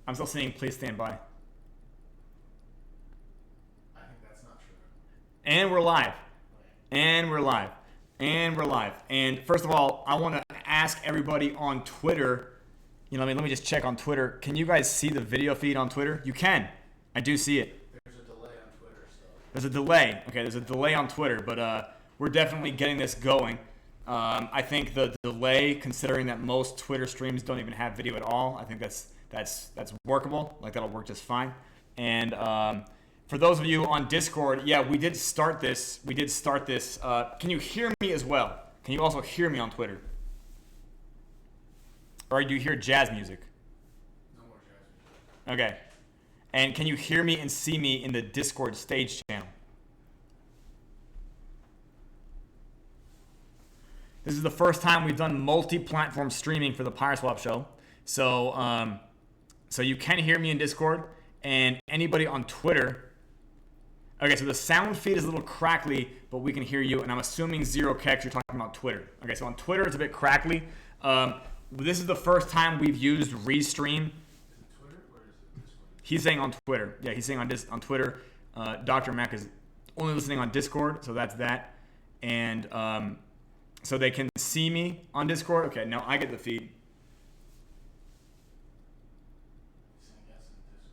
I'm still seeing please stand by. I think that's not true. And we're live. And we're live. And we're live. And first of all, I want to ask everybody on Twitter, let me just check on Twitter. Can you guys see the video feed on Twitter? You can. I do see it. There's a delay on Twitter, so. There's a delay. Okay, there's a delay on Twitter, but we're definitely getting this going. I think the delay, considering that most Twitter streams don't even have video at all, I think that's workable. Like, that'll work just fine. And for those of you on Discord, yeah, we did start this. Can you hear me as well? Can you also hear me on Twitter? Or do you hear jazz music? No more jazz music. Okay. And can you hear me and see me in the Discord stage channel? This is the first time we've done multi-platform streaming for the Pyreswap show. So you can hear me in Discord, and anybody on Twitter. Okay, so the sound feed is a little crackly, but we can hear you, and I'm assuming Zero Kex, you're talking about Twitter. Okay, so on Twitter it's a bit crackly. This is the first time we've used Restream. Is it Twitter or is it Discord? He's saying on Twitter. Yeah, he's saying on Twitter. Dr. Mac is only listening on Discord, so that's that. And so they can see me on Discord. Okay, now I get the feed. He's saying yes in Discord.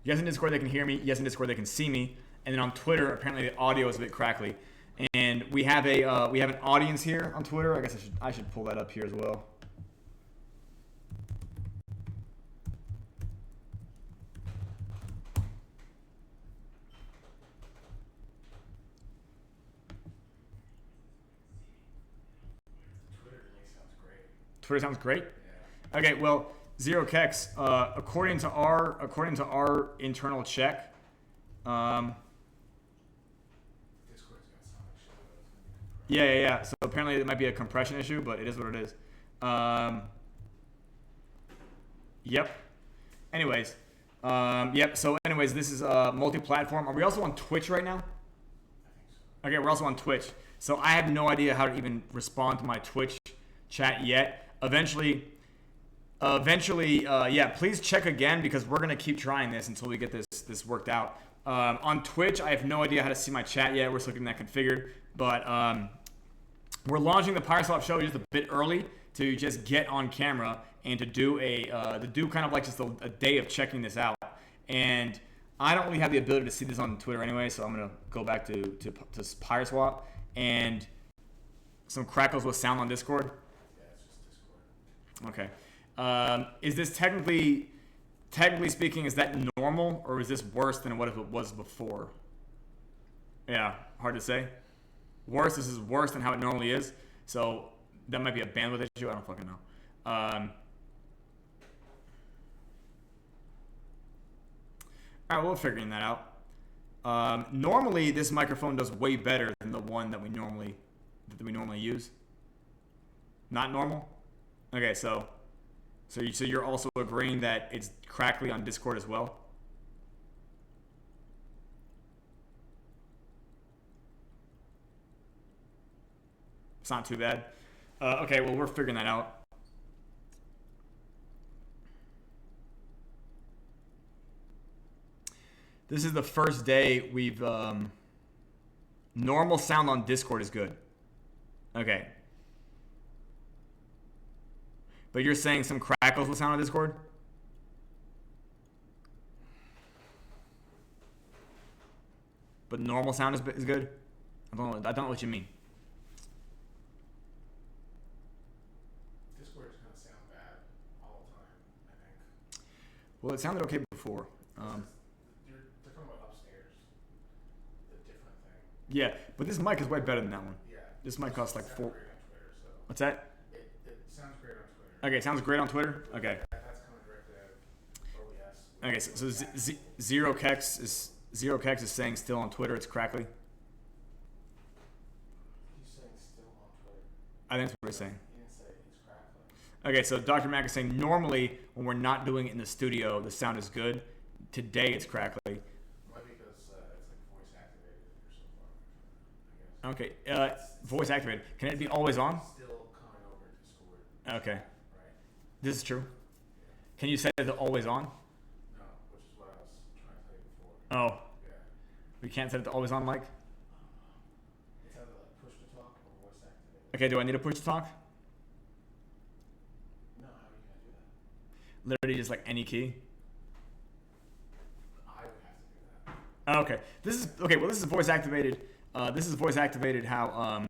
Yes, in Discord they can hear me. Yes, in Discord they can see me. And then on Twitter, apparently the audio is a bit crackly. And we have an audience here on Twitter. I guess I should pull that up here as well. Twitter sounds great. Yeah. Okay, well, Zero Kex, according to our internal check, Discord's got so much shit, but it's gonna be yeah. So apparently it might be a compression issue, but it is what it is. Yep. Anyways, yep. So anyways, this is multi-platform. Are we also on Twitch right now? I think so. Okay, we're also on Twitch. So I have no idea how to even respond to my Twitch chat yet. Eventually, yeah, please check again because we're gonna keep trying this until we get this worked out. On Twitch, I have no idea how to see my chat yet. We're still getting that configured, but we're launching the Pyreswap show just a bit early to just get on camera and to do kind of like just a day of checking this out. And I don't really have the ability to see this on Twitter anyway, so I'm gonna go back to Pyreswap and some crackles with sound on Discord. Yeah, it's just Discord. Okay. Is this technically speaking, is that normal or is this worse than what it was before? Yeah, hard to say. This is worse than how it normally is. So that might be a bandwidth issue. I don't fucking know. All right, we're figuring that out. Normally, this microphone does way better than the one that we normally use. Not normal? Okay, so you're also agreeing that it's crackly on Discord as well? It's not too bad. Okay, well, we're figuring that out. This is the first day we've... normal sound on Discord is good. Okay. But you're saying some crackles will sound on Discord? But normal sound is good? I don't know what you mean. Discord is gonna sound bad all the time, I think. Well, it sounded okay before. They're talking about upstairs. The different thing. Yeah, but this mic is way better than that one. Yeah. This mic costs like It sounds $4. great on Twitter, so. What's that? It sounds great on Twitter. Okay, it sounds great on Twitter? Okay. That's coming directly out of OBS. Okay, so Zero Kex is saying still on Twitter it's crackly. He's saying still on Twitter. I think that's what he's saying. He didn't say it's crackling. Okay, so Dr. Mac is saying normally when we're not doing it in the studio, the sound is good. Today it's crackly. Might be because it's like voice activated or something, I guess. Okay, voice activated. Can it be always on? Still coming over Discord. Okay, Right? this is true. Can you say that it's always on? Oh, Yeah. we can't set it to always on mic? It's either like push to talk or voice activated. Okay, do I need to push to talk? No, how are you gonna do that? Literally just like any key? I would have to do that. Oh, okay. This is voice activated. This is voice activated how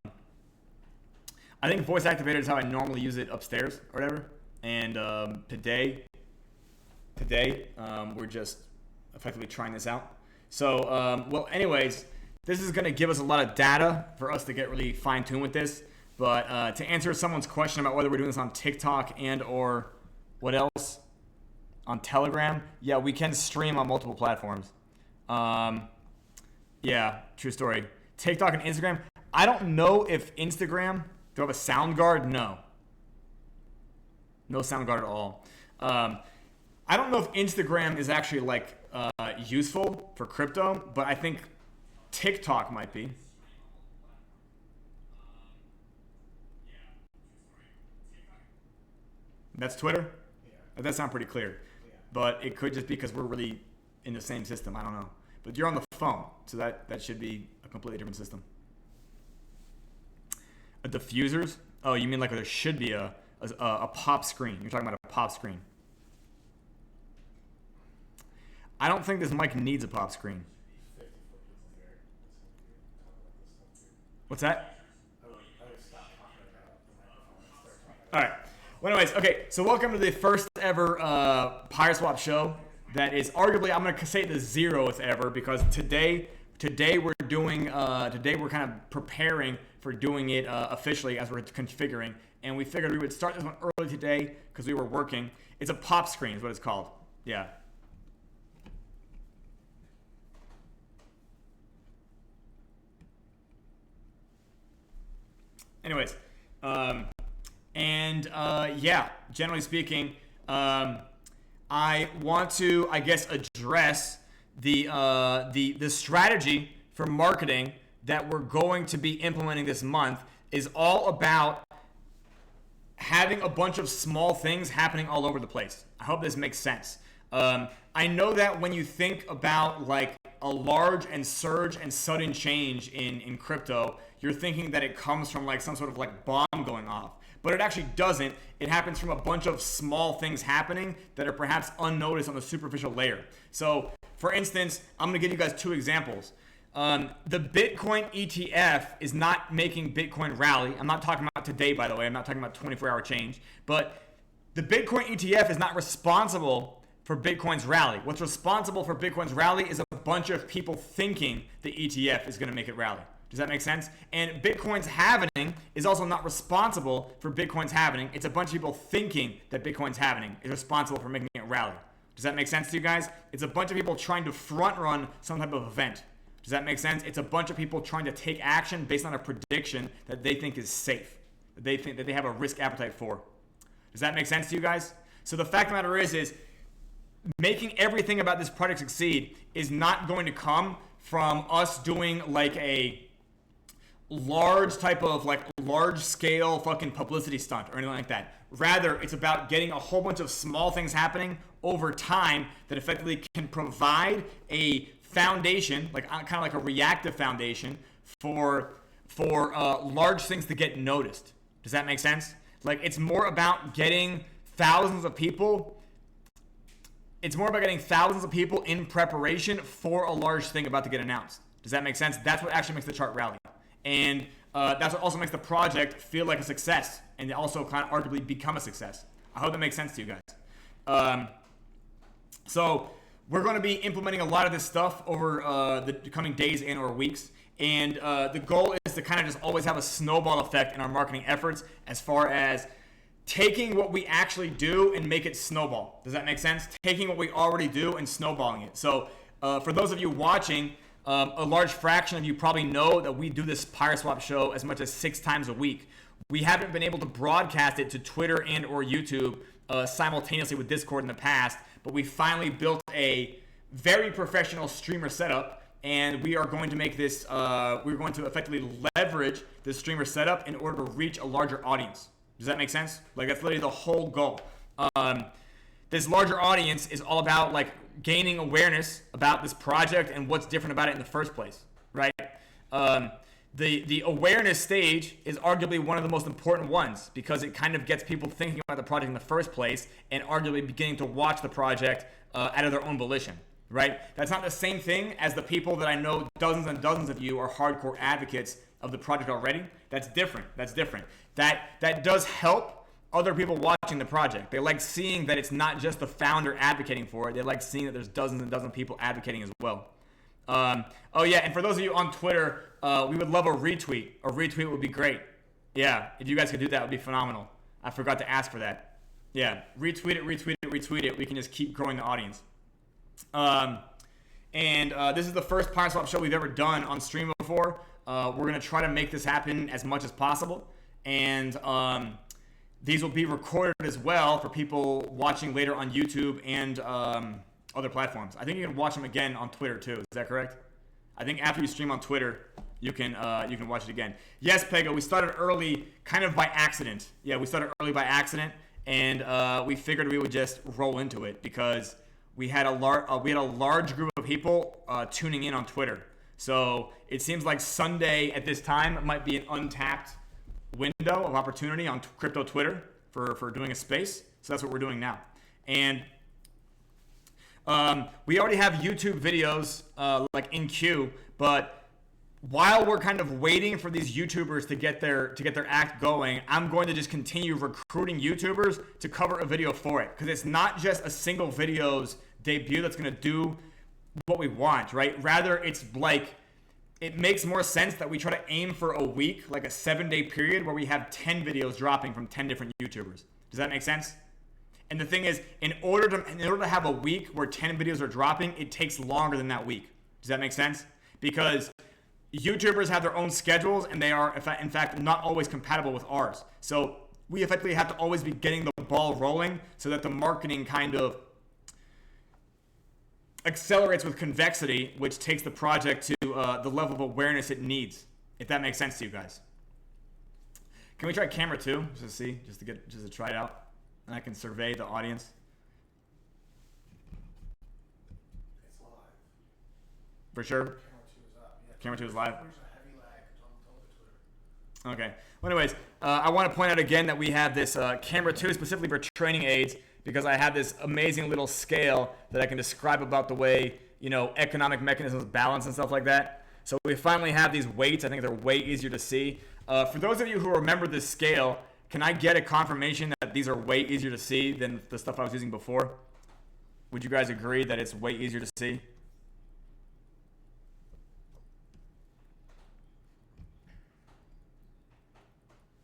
I think voice activated is how I normally use it upstairs or whatever. And today we're just effectively trying this out. So well, anyways, this is going to give us a lot of data for us to get really fine-tuned with this. But to answer someone's question about whether we're doing this on TikTok and or what else, on Telegram, yeah, we can stream on multiple platforms. Yeah, true story. TikTok and Instagram. I don't know if Instagram, do I have a sound guard? No. No sound guard at all. I don't know if Instagram is actually like useful for crypto, but I think TikTok might be. That's Twitter? Yeah. That does sound pretty clear. Yeah. But it could just be because we're really in the same system. I don't know. But you're on the phone, so that should be a completely different system. A diffusers? Oh, you mean like there should be a pop screen. You're talking about a pop screen. I don't think this mic needs a pop screen. 50 people here. Talk about this stuff too. What's that? I would stop talking about the microphone and start talking All right. Well, anyways, okay. So welcome to the first ever Pyreswap show. That is arguably, I'm going to say the 0th ever, because today we're doing today we're kind of preparing for doing it officially as we're configuring, and we figured we would start this one early today because we were working. It's a pop screen is what it's called. Yeah. Anyways, yeah, generally speaking, I want to, I guess, address the strategy for marketing that we're going to be implementing this month is all about having a bunch of small things happening all over the place. I hope this makes sense. I know that when you think about like a large and surge and sudden change in crypto, you're thinking that it comes from like some sort of like bomb going off. But it actually doesn't. It happens from a bunch of small things happening that are perhaps unnoticed on the superficial layer. So, for instance, I'm going to give you guys 2 examples. The Bitcoin ETF is not making Bitcoin rally. I'm not talking about today, by the way. I'm not talking about 24-hour change. But the Bitcoin ETF is not responsible for Bitcoin's rally. What's responsible for Bitcoin's rally is a bunch of people thinking the ETF is going to make it rally. Does that make sense? And Bitcoin's halvening is also not responsible for Bitcoin's halvening. It's a bunch of people thinking that Bitcoin's halvening is responsible for making it rally. Does that make sense to you guys? It's a bunch of people trying to front run some type of event. Does that make sense? It's a bunch of people trying to take action based on a prediction that they think is safe, that they think that they have a risk appetite for. Does that make sense to you guys? So the fact of the matter is making everything about this project succeed is not going to come from us doing like a large type of like large scale fucking publicity stunt or anything like that. Rather, it's about getting a whole bunch of small things happening over time that effectively can provide a foundation, like kind of like a reactive foundation for large things to get noticed. Does that make sense? Like it's more about getting thousands of people. It's more about getting thousands of people in preparation for a large thing about to get announced. Does that make sense? That's what actually makes the chart rally. And that's what also makes the project feel like a success and also kind of arguably become a success. I hope that makes sense to you guys. So we're going to be implementing a lot of this stuff over the coming days and or weeks. And the goal is to kind of just always have a snowball effect in our marketing efforts as far as taking what we actually do and make it snowball. Does that make sense? Taking what we already do and snowballing it. So for those of you watching, a large fraction of you probably know that we do this Pyreswap show as much as 6 times a week. We haven't been able to broadcast it to Twitter and or YouTube simultaneously with Discord in the past, but we finally built a very professional streamer setup, and we are going to make this, we're going to effectively leverage this streamer setup in order to reach a larger audience. Does that make sense? Like that's literally the whole goal. This larger audience is all about like gaining awareness about this project and what's different about it in the first place, right? The awareness stage is arguably one of the most important ones because it kind of gets people thinking about the project in the first place and arguably beginning to watch the project out of their own volition, right? That's not the same thing as the people that I know dozens and dozens of you are hardcore advocates of the project already. That's different. That does help other people watching the project. They like seeing that it's not just the founder advocating for it. They like seeing that there's dozens and dozens of people advocating as well. Oh yeah, and for those of you on Twitter, we would love a retweet. A retweet would be great. Yeah, if you guys could do that, it would be phenomenal. I forgot to ask for that. Yeah, retweet it. We can just keep growing the audience. This is the first Pyreswap show we've ever done on stream before. We're going to try to make this happen as much as possible. And these will be recorded as well for people watching later on YouTube and other platforms. I think you can watch them again on Twitter too. Is that correct? I think after you stream on Twitter, you can watch it again. Yes, Pego, we started early kind of by accident. Yeah, we started early by accident, and we figured we would just roll into it because we had a large group of people tuning in on Twitter. So it seems like Sunday at this time might be an untapped window of opportunity on crypto Twitter for doing a space. So that's what we're doing now. And we already have YouTube videos like in queue, but while we're kind of waiting for these YouTubers to get their act going, I'm going to just continue recruiting YouTubers to cover a video for it, because it's not just a single video's debut that's going to do what we want, right? Rather, it's like it makes more sense that we try to aim for a week, like a 7-day period where we have 10 videos dropping from 10 different YouTubers. Does that make sense? And the thing is, in order to have a week where 10 videos are dropping, it takes longer than that week. Does that make sense? Because YouTubers have their own schedules, and they are, in fact, not always compatible with ours. So we effectively have to always be getting the ball rolling so that the marketing kind of accelerates with convexity, which takes the project to the level of awareness it needs, if that makes sense to you guys. Can we try camera 2 just to see, just to try it out? And I can survey the audience. It's live. For sure? Camera 2 is up. Yeah, Camera 2 is live? There's a heavy lag on Twitter. Okay. Well, anyways, I want to point out again that we have this camera 2 specifically for training aids, because I have this amazing little scale that I can describe about the way, economic mechanisms balance and stuff like that. So we finally have these weights. I think they're way easier to see. For those of you who remember this scale, can I get a confirmation that these are way easier to see than the stuff I was using before? Would you guys agree that it's way easier to see?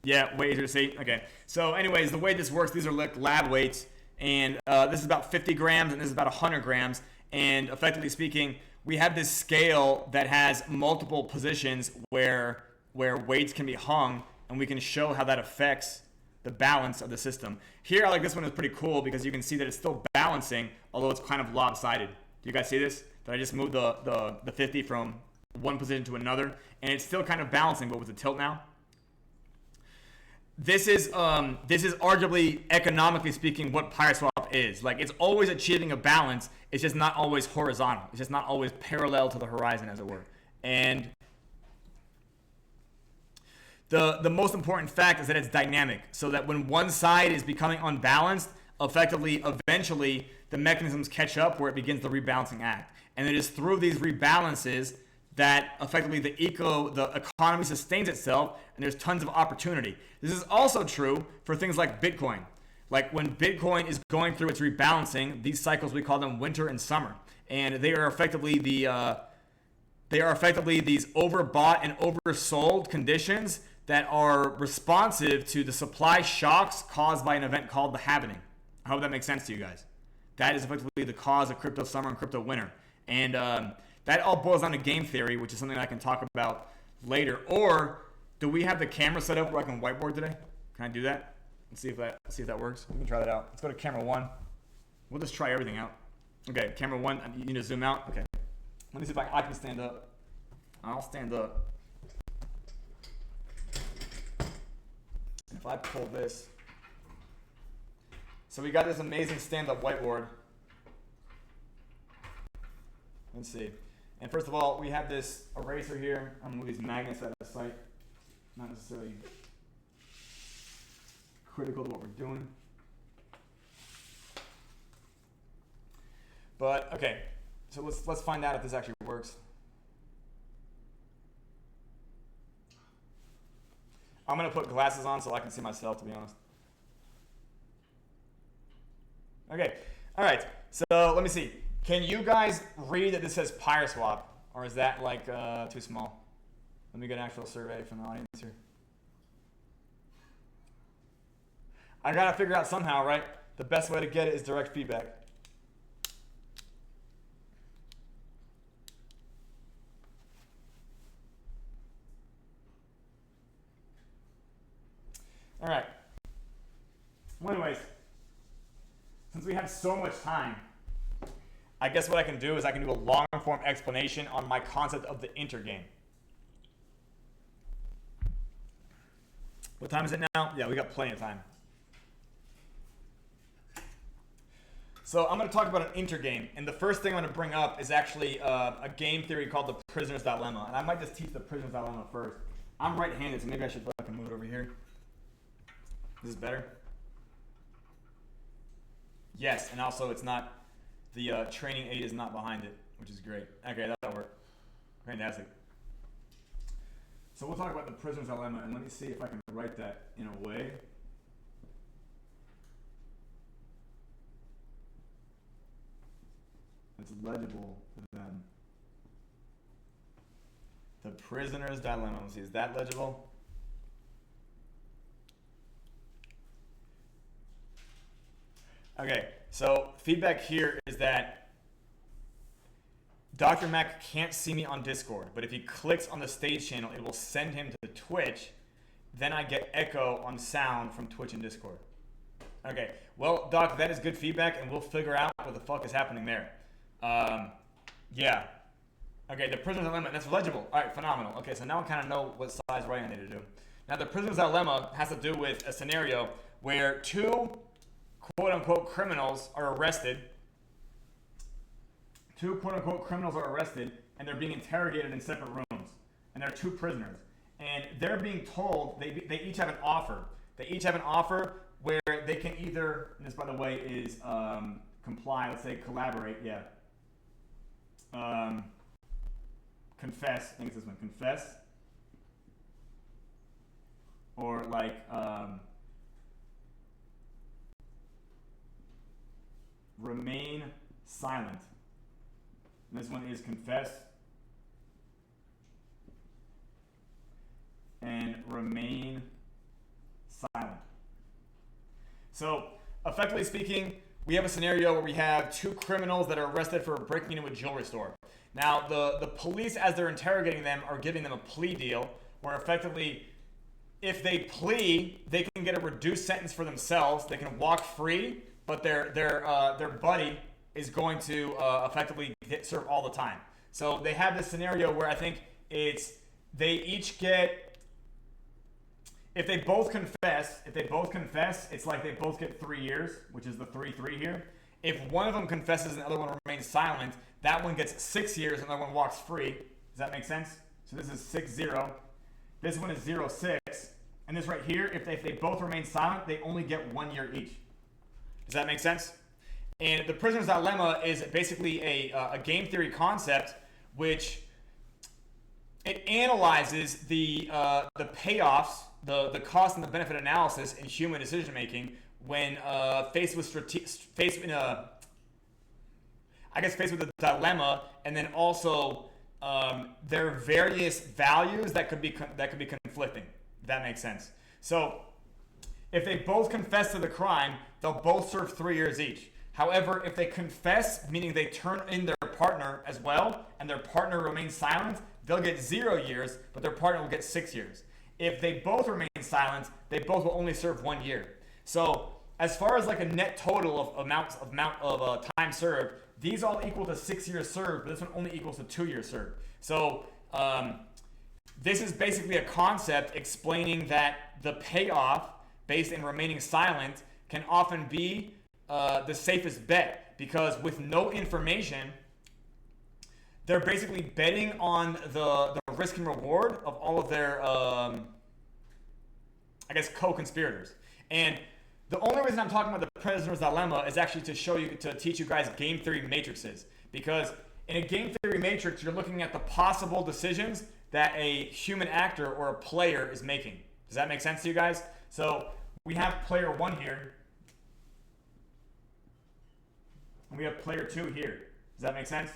Yeah, way easier to see. Okay. So anyways, the way this works, these are like lab weights. And this is about 50 grams, and this is about 100 grams. And effectively speaking, we have this scale that has multiple positions where weights can be hung, and we can show how that affects the balance of the system. Here, I like this one is pretty cool because you can see that it's still balancing, although it's kind of lopsided. Do you guys see this? That I just moved the 50 from one position to another, and it's still kind of balancing, but with the tilt now. This is arguably, economically speaking, what Pyreswap is. Like, it's always achieving a balance. It's just not always horizontal. It's just not always parallel to the horizon, as it were. And the most important fact is that it's dynamic, so that when one side is becoming unbalanced, eventually, the mechanisms catch up where it begins the rebalancing act. And it is through these rebalances that effectively the economy sustains itself, and there's tons of opportunity. This is also true for things like Bitcoin. Like when Bitcoin is going through its rebalancing, these cycles, we call them winter and summer, and they are effectively these overbought and oversold conditions that are responsive to the supply shocks caused by an event called the halvening. I hope that makes sense to you guys. That is effectively the cause of crypto summer and crypto winter, and that all boils down to game theory, which is something I can talk about later. Or do we have the camera set up where I can whiteboard today? Can I do that? Let's see if that works. We can try that out. Let's go to camera 1. We'll just try everything out. Okay, camera 1. You need to zoom out. Okay. Let me see if I can stand up. I'll stand up. If I pull this, So we got this amazing stand-up whiteboard. Let's see. And first of all, we have this eraser here. I'm going to move these magnets out of sight. Not necessarily critical to what we're doing. But, okay. So let's find out if this actually works. I'm going to put glasses on so I can see myself, to be honest. Okay. All right. So let me see. Can you guys read that this says Pyreswap? Or is that like too small? Let me get an actual survey from the audience here. I got to figure out somehow, right? The best way to get it is direct feedback. All right. Well, anyways, since we have so much time, I guess what I can do is I can do a long form explanation on my concept of the intergame. What time is it now? Yeah, we got plenty of time. So I'm going to talk about an intergame, and the first thing I'm going to bring up is actually a game theory called the prisoner's dilemma, and I might just teach the prisoner's dilemma first. I'm right-handed, so maybe I should fucking move it over here. Is this better? Yes, and also it's not, the training aid is not behind it, which is great. Okay, that'll work. Fantastic. So we'll talk about the prisoner's dilemma, and let me see if I can write that in a way that's legible to them. The prisoner's dilemma. Let's see, is that legible? Okay, so feedback here is that Dr. Mac can't see me on Discord, but if he clicks on the stage channel, it will send him to Twitch. Then I get echo on sound from Twitch and Discord. Okay, well, Doc, that is good feedback, and we'll figure out what the fuck is happening there. Yeah. Okay, the prisoner's dilemma, that's legible. All right, phenomenal. Okay, so now I kind of know what size right I need to do. Now, the prisoner's dilemma has to do with a scenario where two quote-unquote criminals are arrested. Two quote-unquote criminals are arrested, and they're being interrogated in separate rooms. And they're two prisoners. And they're being told, they each have an offer. They each have an offer where they can either, and this by the way is comply, let's say collaborate, yeah. Confess, I think it's this one, confess. Or like, remain silent. And this one is confess and remain silent. So, effectively speaking, we have a scenario where we have two criminals that are arrested for breaking into a jewelry store. Now, the police, as they're interrogating them, are giving them a plea deal where effectively, if they plea, they can get a reduced sentence for themselves. They can walk free, but their buddy is going to effectively serve all the time. So they have this scenario where I think it's they each get, if they both confess, it's like they both get 3 years, which is the 3-3 here. If one of them confesses and the other one remains silent, that one gets 6 years and the other one walks free. Does that make sense? So this is 6-0. This one is 0-6. And this right here, if they both remain silent, they only get 1 year each. Does that make sense? And the prisoner's dilemma is basically a game theory concept which it analyzes the payoffs, the cost and the benefit analysis in human decision making when faced with a dilemma, and then also there are various values that could be conflicting. If that makes sense. So if they both confess to the crime, they'll both serve 3 years each. However, if they confess, meaning they turn in their partner as well, and their partner remains silent, they'll get 0 years, but their partner will get 6 years. If they both remain silent, they both will only serve 1 year. So as far as like a net total of amount of time served, these all equal to 6 years served, but this one only equals to 2 years served. So this is basically a concept explaining that the payoff based in remaining silent can often be the safest bet, because with no information, they're basically betting on the risk and reward of all of their, I guess, co-conspirators. And the only reason I'm talking about the prisoner's dilemma is actually to teach you guys game theory matrices. Because in a game theory matrix, you're looking at the possible decisions that a human actor or a player is making. Does that make sense to you guys? So we have player 1 here. And we have player 2 here. Does that make sense?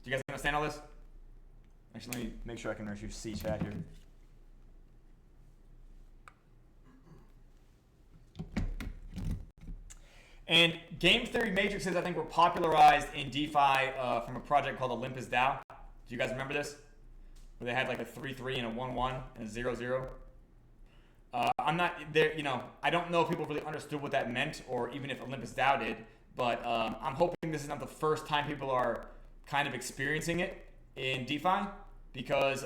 Do you guys understand all this? Actually, let me make sure I can actually see chat here. And game theory matrices, I think, were popularized in DeFi from a project called Olympus DAO. Do you guys remember this? Where they had like a 3-3 and a 1-1 and a 0-0. I'm not there, I don't know if people really understood what that meant, or even if Olympus DAO did, but I'm hoping this is not the first time people are kind of experiencing it in DeFi, because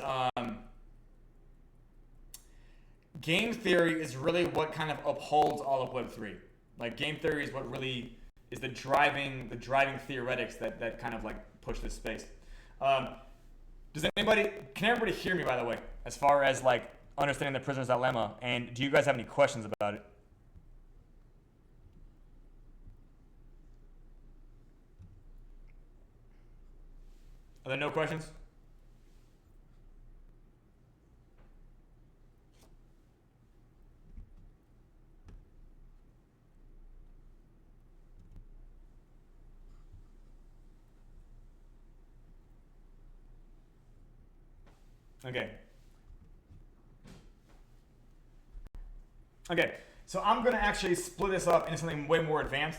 game theory is really what kind of upholds all of Web3. Like, game theory is what really is the driving theoretics that kind of like push this space. Can everybody hear me, by the way, as far as like understanding the prisoner's dilemma? And do you guys have any questions about it? Are there no questions? Okay, so I'm going to actually split this up into something way more advanced.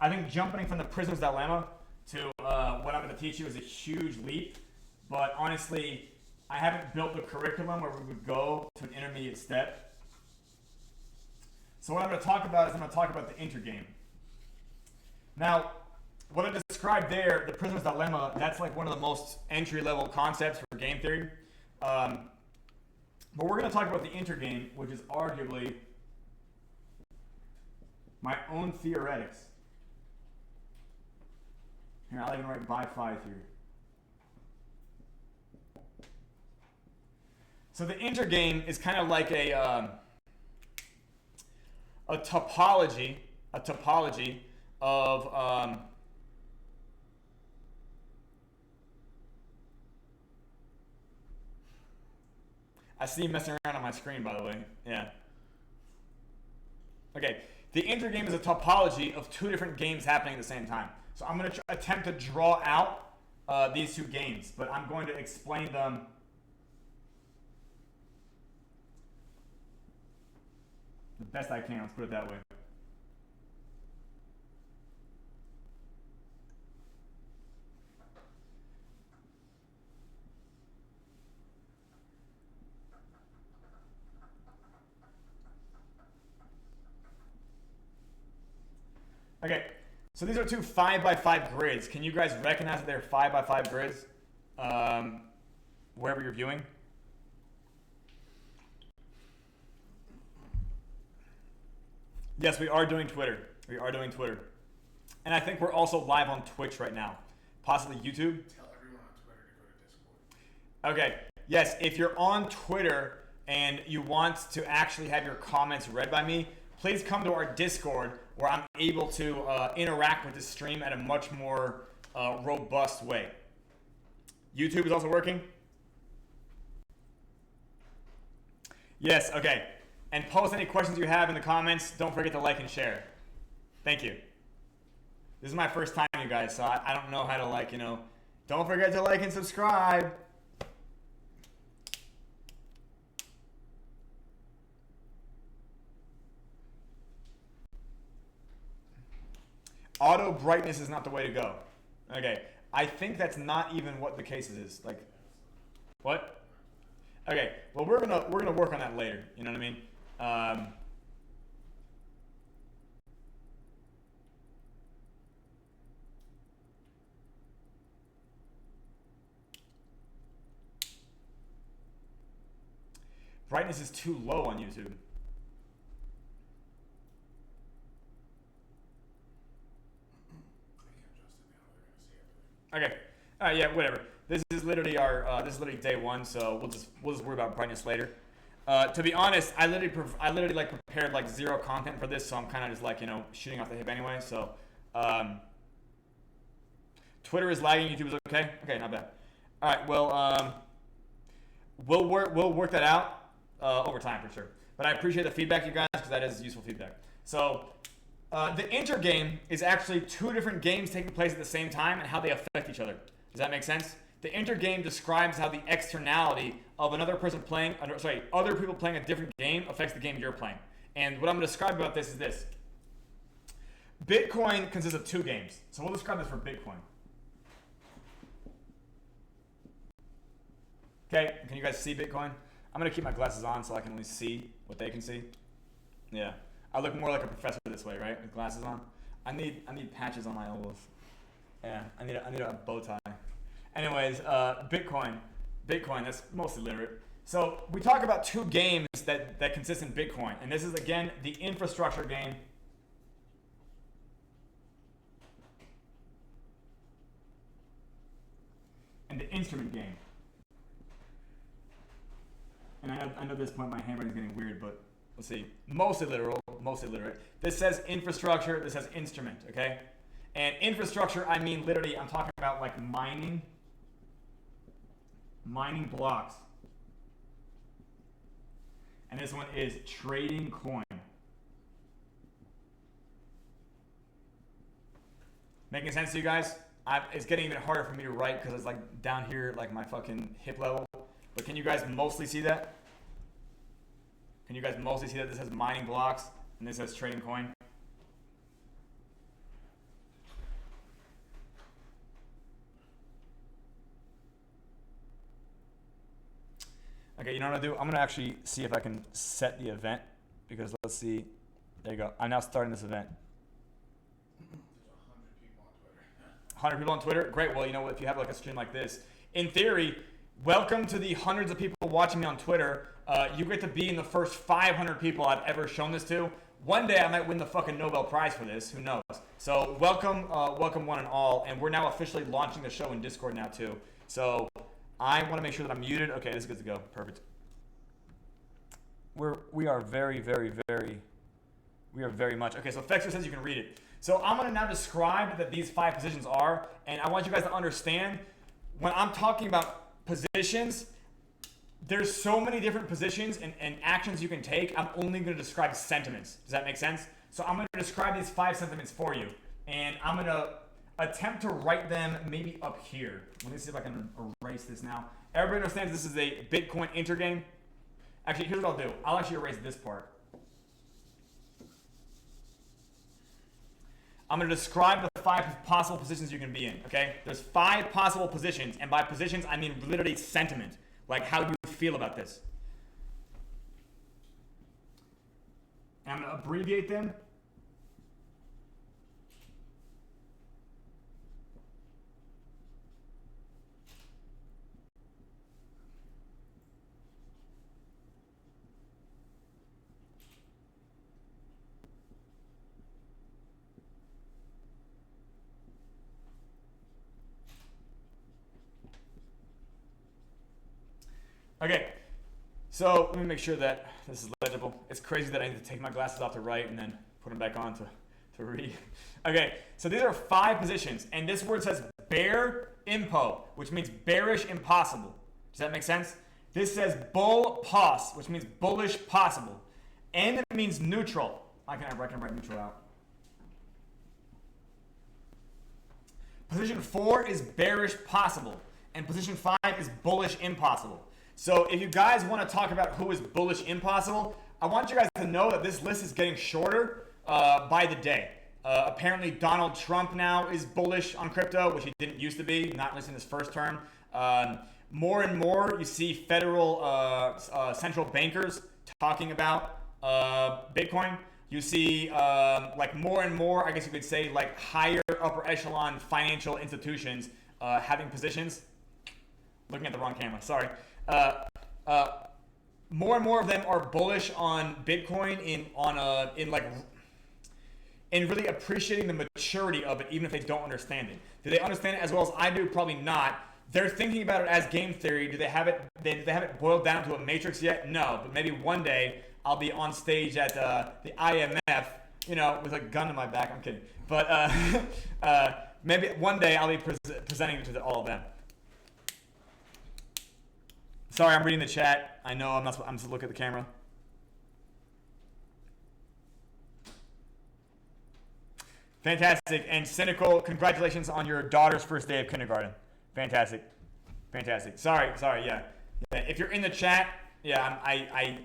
I think jumping from the prisoner's dilemma to what I'm going to teach you is a huge leap, but honestly, I haven't built the curriculum where we would go to an intermediate step. So what I'm going to talk about is I'm going to talk about the intergame. Now, what I described there, the prisoner's dilemma, that's like one of the most entry-level concepts for game theory. But we're going to talk about the intergame, which is arguably my own theoretics. Here, I'll even write by 5 here. So the intergame is kind of like a topology of I see you messing around on my screen, by the way. Yeah. Okay. The intergame is a topology of 2 different games happening at the same time. So I'm going to attempt to draw out these 2 games, but I'm going to explain them the best I can. Let's put it that way. Okay, so these are 2 5x5 grids. Can you guys recognize that they're 5x5 grids wherever you're viewing? Yes, we are doing Twitter. We are doing Twitter. And I think we're also live on Twitch right now, possibly YouTube. Tell everyone on Twitter to go to Discord. Okay, yes, if you're on Twitter and you want to actually have your comments read by me, please come to our Discord, where I'm able to interact with the stream at a much more robust way. YouTube is also working? Yes, okay. And post any questions you have in the comments. Don't forget to like and share. Thank you. This is my first time, you guys, so I don't know how to, like, don't forget to like and subscribe. Auto brightness is not the way to go. Okay, I think that's not even what the case is. Like, what? Okay, well we're gonna work on that later. You know what I mean? Brightness is too low on YouTube. Okay. All right. Yeah. Whatever. This is literally our. This is literally day one. So we'll just worry about brightness later. To be honest, I literally like prepared like zero content for this, so I'm kind of just like shooting off the hip anyway. So, Twitter is lagging. YouTube is okay. Okay, not bad. All right. Well, we'll work that out over time for sure. But I appreciate the feedback, you guys, because that is useful feedback. So, the intergame is actually two different games taking place at the same time and how they affect each other. Does that make sense? The intergame describes how the externality of other people playing a different game affects the game you're playing. And what I'm going to describe about this is this. Bitcoin consists of two games. So we'll describe this for Bitcoin. Okay, can you guys see Bitcoin? I'm going to keep my glasses on so I can at least see what they can see. Yeah. I look more like a professor this way, right? With glasses on. I need patches on my elbows. Yeah, I need a bow tie. Anyways, Bitcoin, that's mostly literate. So we talk about two games that consist in Bitcoin. And this is, again, the infrastructure game. And the instrument game. And I know at this point my handwriting is getting weird, but let's see. Mostly literal, mostly literate. This says infrastructure, this says instrument, okay? And infrastructure, I mean literally, I'm talking about like mining blocks. And this one is trading coin. Making sense to you guys? It's getting even harder for me to write because it's like down here, like my fucking hip level. But can you guys mostly see that? Can you guys mostly see that this has mining blocks and this has trading coin? Okay, you know what I'm gonna do? I'm gonna actually see if I can set the event because let's see. There you go. I'm now starting this event. There's 100 people on Twitter. 100 people on Twitter? Great. Well, you know what? If you have like a stream like this, in theory, welcome to the hundreds of people watching me on Twitter. You get to be in the first 500 people I've ever shown this to. One day I might win the fucking Nobel Prize for this. Who knows? So welcome one and all. And we're now officially launching the show in Discord now too. So I want to make sure that I'm muted. Okay, this is good to go. Perfect. We are very much. Okay, so Fexer says you can read it. So I'm going to now describe that these 5 positions are, and I want you guys to understand when I'm talking about positions, there's so many different positions and actions you can take. I'm only going to describe sentiments. Does that make sense? So I'm going to describe these 5 sentiments for you, and I'm going to attempt to write them maybe up here. Let me see if I can erase this now. Everybody understands this is a Bitcoin intergame. Actually, here's what I'll do. I'll actually erase this part. I'm going to describe the 5 possible positions you can be in, okay? There's 5 possible positions, and by positions, I mean literally sentiment, like how you feel about this. And I'm going to abbreviate them. Okay, so let me make sure that this is legible. It's crazy that I need to take my glasses off to write and then put them back on to read. Okay, so these are 5 positions, and this word says bear impo, which means bearish impossible. Does that make sense? This says bull pos, which means bullish possible. N means neutral. I can write neutral out. Position 4 is bearish possible, and position 5 is bullish impossible. So if you guys want to talk about who is bullish impossible, I want you guys to know that this list is getting shorter by the day. Apparently Donald Trump now is bullish on crypto, which he didn't used to be, not at least in his first term. More and more you see federal central bankers talking about Bitcoin. You see like more and more, I guess you could say, like higher upper echelon financial institutions having positions. Looking at the wrong camera, sorry. More and more of them are bullish on Bitcoin and really appreciating the maturity of it, even if they don't understand it. Do they understand it as well as I do? Probably not. They're thinking about it as game theory. Do they have it? Do they have it boiled down to a matrix yet? No, but maybe one day I'll be on stage at the IMF, you know, with a gun to my back. I'm kidding, but maybe one day I'll be presenting it to all of them. Sorry, I'm reading the chat. I know I'm supposed to look at the camera. Fantastic. And Cynical, congratulations on your daughter's first day of kindergarten. Fantastic. Fantastic. Sorry, yeah. If you're in the chat, yeah, I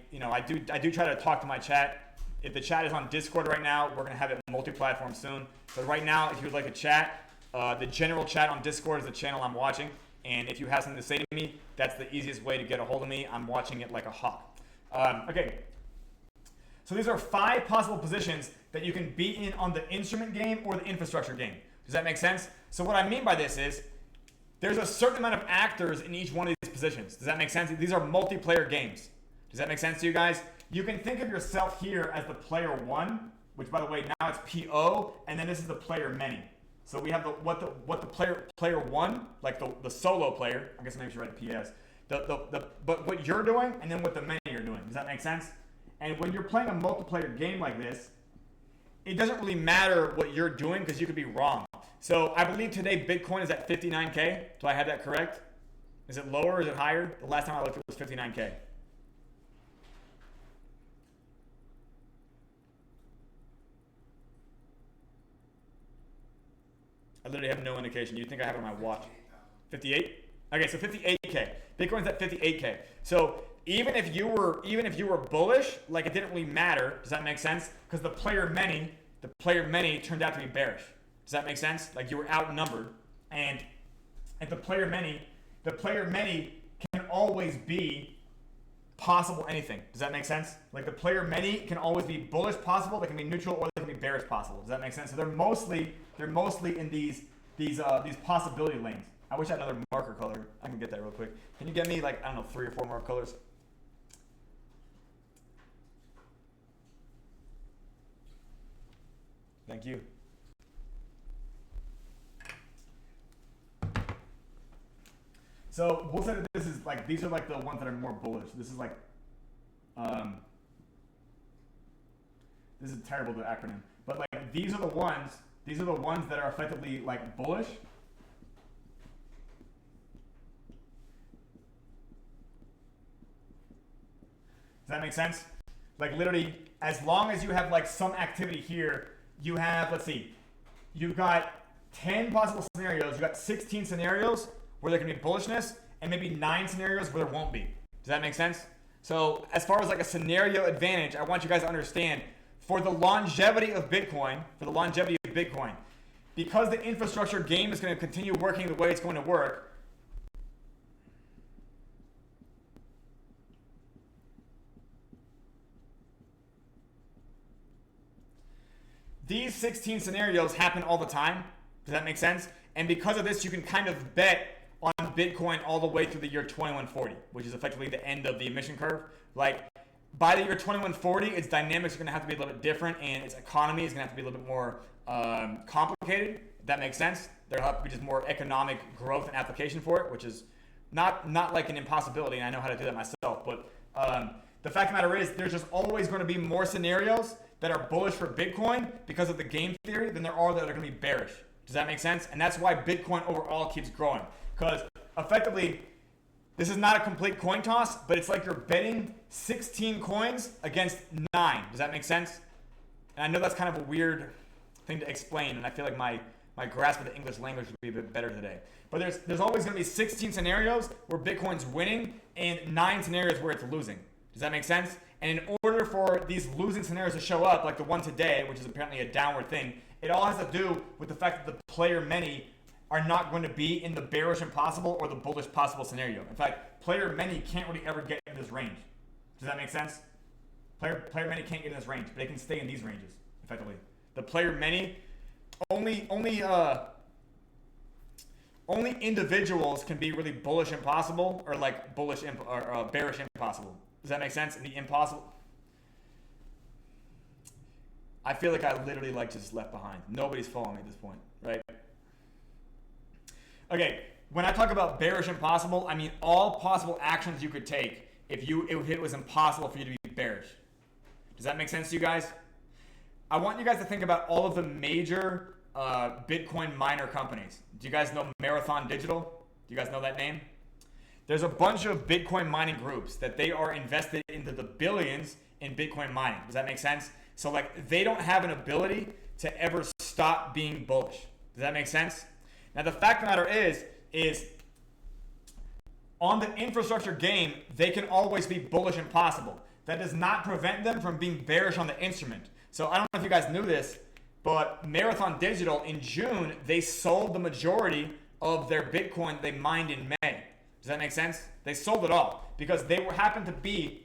do try to talk to my chat. If the chat is on Discord right now, we're gonna have it multi-platform soon. But right now, if you would like to chat, the general chat on Discord is the channel I'm watching. And if you have something to say to me, that's the easiest way to get a hold of me. I'm watching it like a hawk. Okay. So these are 5 possible positions that you can be in on the instrument game or the infrastructure game. Does that make sense? So what I mean by this is there's a certain amount of actors in each one of these positions. Does that make sense? These are multiplayer games. Does that make sense to you guys? You can think of yourself here as the player 1, which by the way, now it's PO, and then this is the player many. So we have what the player 1, like the solo player, I guess maybe I should write a PS, but what you're doing and then what the many are doing. Does that make sense? And when you're playing a multiplayer game like this, it doesn't really matter what you're doing because you could be wrong. So I believe today Bitcoin is at 59K. Do I have that correct? Is it lower or is it higher? The last time I looked it was 59K. I literally have no indication. You think I have it on my watch? 58? Okay, so 58K. Bitcoin's at 58K. So even if you were bullish, like it didn't really matter. Does that make sense? Because the player many turned out to be bearish. Does that make sense? Like you were outnumbered, and at the player many can always be possible anything. Does that make sense? Like the player many can always be bullish possible, they can be neutral, or they can be bearish possible. Does that make sense? So they're mostly in these possibility lanes. I wish I had another marker color. I can get that real quick. Can you get me like, I don't know, 3 or 4 more colors? Thank you. So we'll say that this is like, these are like the ones that are more bullish. This is like, this is terrible, the acronym. But like, these are the ones that are effectively like bullish. Does that make sense? Like literally, as long as you have like some activity here, you have, let's see, you've got 10 possible scenarios. You've got 16 scenarios where there can be bullishness and maybe 9 scenarios where there won't be. Does that make sense? So as far as like a scenario advantage, I want you guys to understand for the longevity of Bitcoin, because the infrastructure game is going to continue working the way it's going to work, these 16 scenarios happen all the time. Does that make sense? And because of this, you can kind of bet on Bitcoin all the way through the year 2140, which is effectively the end of the emission curve. Like by the year 2140, its dynamics are going to have to be a little bit different, and its economy is going to have to be a little bit more complicated. If that makes sense. There'll have to be just more economic growth and application for it, which is not like an impossibility, and I know how to do that myself. But the fact of the matter is, there's just always going to be more scenarios that are bullish for Bitcoin because of the game theory than there are that are going to be bearish. Does that make sense? And that's why Bitcoin overall keeps growing. Because effectively, this is not a complete coin toss, but it's like you're betting 16 coins against 9. Does that make sense? And I know that's kind of a weird thing to explain, and I feel like my grasp of the English language would be a bit better today. But there's always going to be 16 scenarios where Bitcoin's winning and 9 scenarios where it's losing. Does that make sense? And in order for these losing scenarios to show up, like the one today, which is apparently a downward thing, it all has to do with the fact that the player many are not going to be in the bearish impossible or the bullish possible scenario. In fact, player many can't really ever get in this range. Does that make sense? Player many can't get in this range, but they can stay in these ranges, effectively. The player many, only individuals can be really bullish impossible or like bullish or bearish impossible. Does that make sense? And the impossible. I feel like I literally like just left behind. Nobody's following me at this point, right? Okay, when I talk about bearish impossible, I mean all possible actions you could take if it was impossible for you to be bearish. Does that make sense to you guys? I want you guys to think about all of the major Bitcoin miner companies. Do you guys know Marathon Digital? Do you guys know that name? There's a bunch of Bitcoin mining groups that they are invested into the billions in Bitcoin mining. Does that make sense? So like they don't have an ability to ever stop being bullish. Does that make sense? Now the fact of the matter is on the infrastructure game, they can always be bullish and possible. That does not prevent them from being bearish on the instrument. So I don't know if you guys knew this, but Marathon Digital in June, they sold the majority of their Bitcoin they mined in May. Does that make sense? They sold it all because they happened to be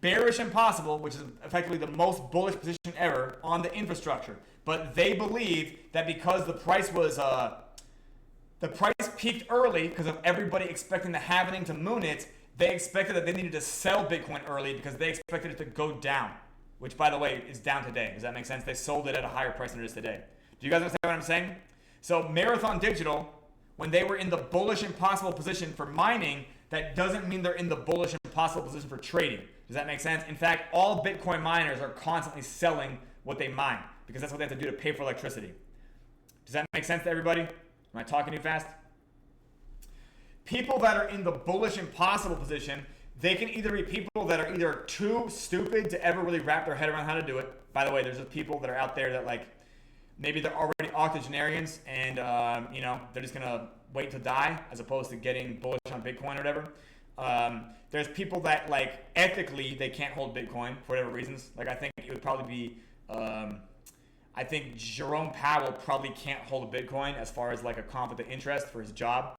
bearish and possible, which is effectively the most bullish position ever on the infrastructure. But they believe that because the price was the price peaked early because of everybody expecting the halving to moon it, they expected that they needed to sell Bitcoin early because they expected it to go down, which by the way is down today. Does that make sense? They sold it at a higher price than it is today. Do you guys understand what I'm saying? So Marathon Digital, when they were in the bullish impossible position for mining, that doesn't mean they're in the bullish impossible position for trading. Does that make sense? In fact, all Bitcoin miners are constantly selling what they mine because that's what they have to do to pay for electricity. Does that make sense to everybody? Am I talking too fast? People that are in the bullish impossible position, they can either be people that are either too stupid to ever really wrap their head around how to do it. By the way, there's just people that are out there that like, maybe they're already octogenarians and they're just gonna wait to die as opposed to getting bullish on Bitcoin or whatever. There's people that like ethically they can't hold Bitcoin for whatever reasons. Like I think it would probably be, I think Jerome Powell probably can't hold a Bitcoin as far as like a conflict of interest for his job.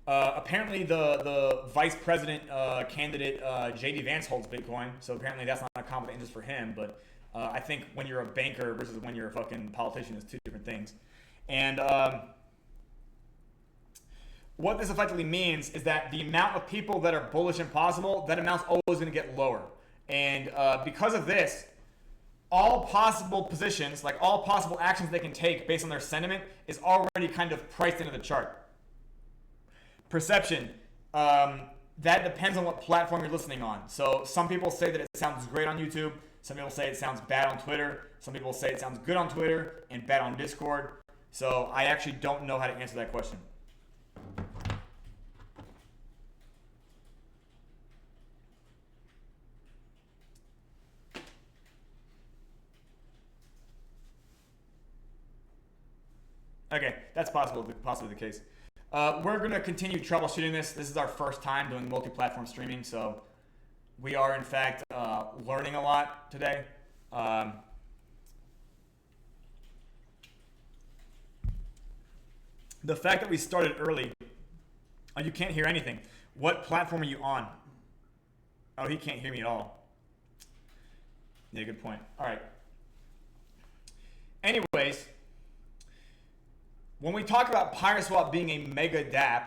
Apparently the vice president candidate JD Vance holds Bitcoin, so apparently that's not a conflict of interest for him. But I think when you're a banker versus when you're a fucking politician is two different things. And what this effectively means is that the amount of people that are bullish and possible, that amount's always going to get lower. And because of this, all possible positions, like all possible actions they can take based on their sentiment is already kind of priced into the chart. Perception, that depends on what platform you're listening on. So some people say that it sounds great on YouTube. Some people say it sounds bad on Twitter. Some people say it sounds good on Twitter and bad on Discord. So I actually don't know how to answer that question. Okay, that's possibly the case. We're going to continue troubleshooting this. This is our first time doing multi-platform streaming, so we are, in fact, learning a lot today. The fact that we started early, you can't hear anything. What platform are you on? Oh, he can't hear me at all. Yeah, good point. All right. Anyways, when we talk about Pyreswap being a mega dApp,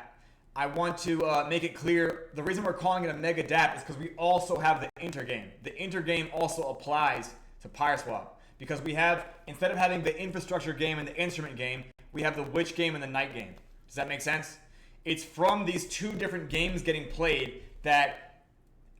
I want to make it clear the reason we're calling it a mega dApp is because we also have the intergame. The intergame also applies to Pyreswap because we have, instead of having the infrastructure game and the instrument game, we have the witch game and the night game. Does that make sense? It's from these two different games getting played that,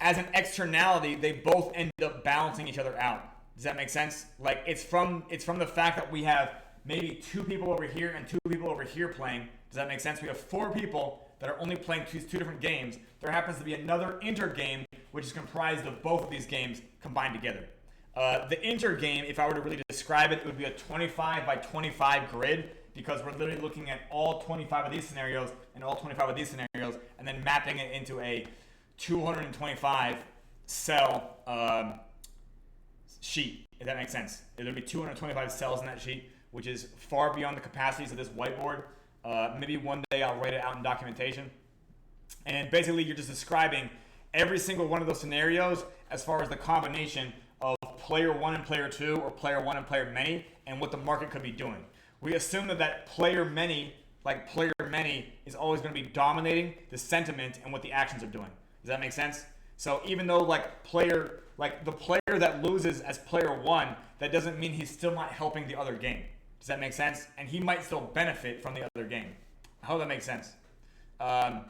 as an externality, they both end up balancing each other out. Does that make sense? Like it's from the fact that we have maybe two people over here and two people over here playing. Does that make sense? We have four people that are only playing two different games. There happens to be another intergame, which is comprised of both of these games combined together. The intergame, if I were to really describe it, it would be a 25 by 25 grid because we're literally looking at all 25 of these scenarios and all 25 of these scenarios and then mapping it into a 225 cell sheet, if that makes sense. There'll be 225 cells in that sheet, which is far beyond the capacities of this whiteboard. Maybe one day I'll write it out in documentation. And basically you're just describing every single one of those scenarios as far as the combination of player one and player two or player one and player many and what the market could be doing. We assume that player many, like player many, is always going to be dominating the sentiment and what the actions are doing. Does that make sense? So even though like player like the player that loses as player one, that doesn't mean he's still not helping the other game. Does that make sense? And he might still benefit from the other game. I hope that makes sense. But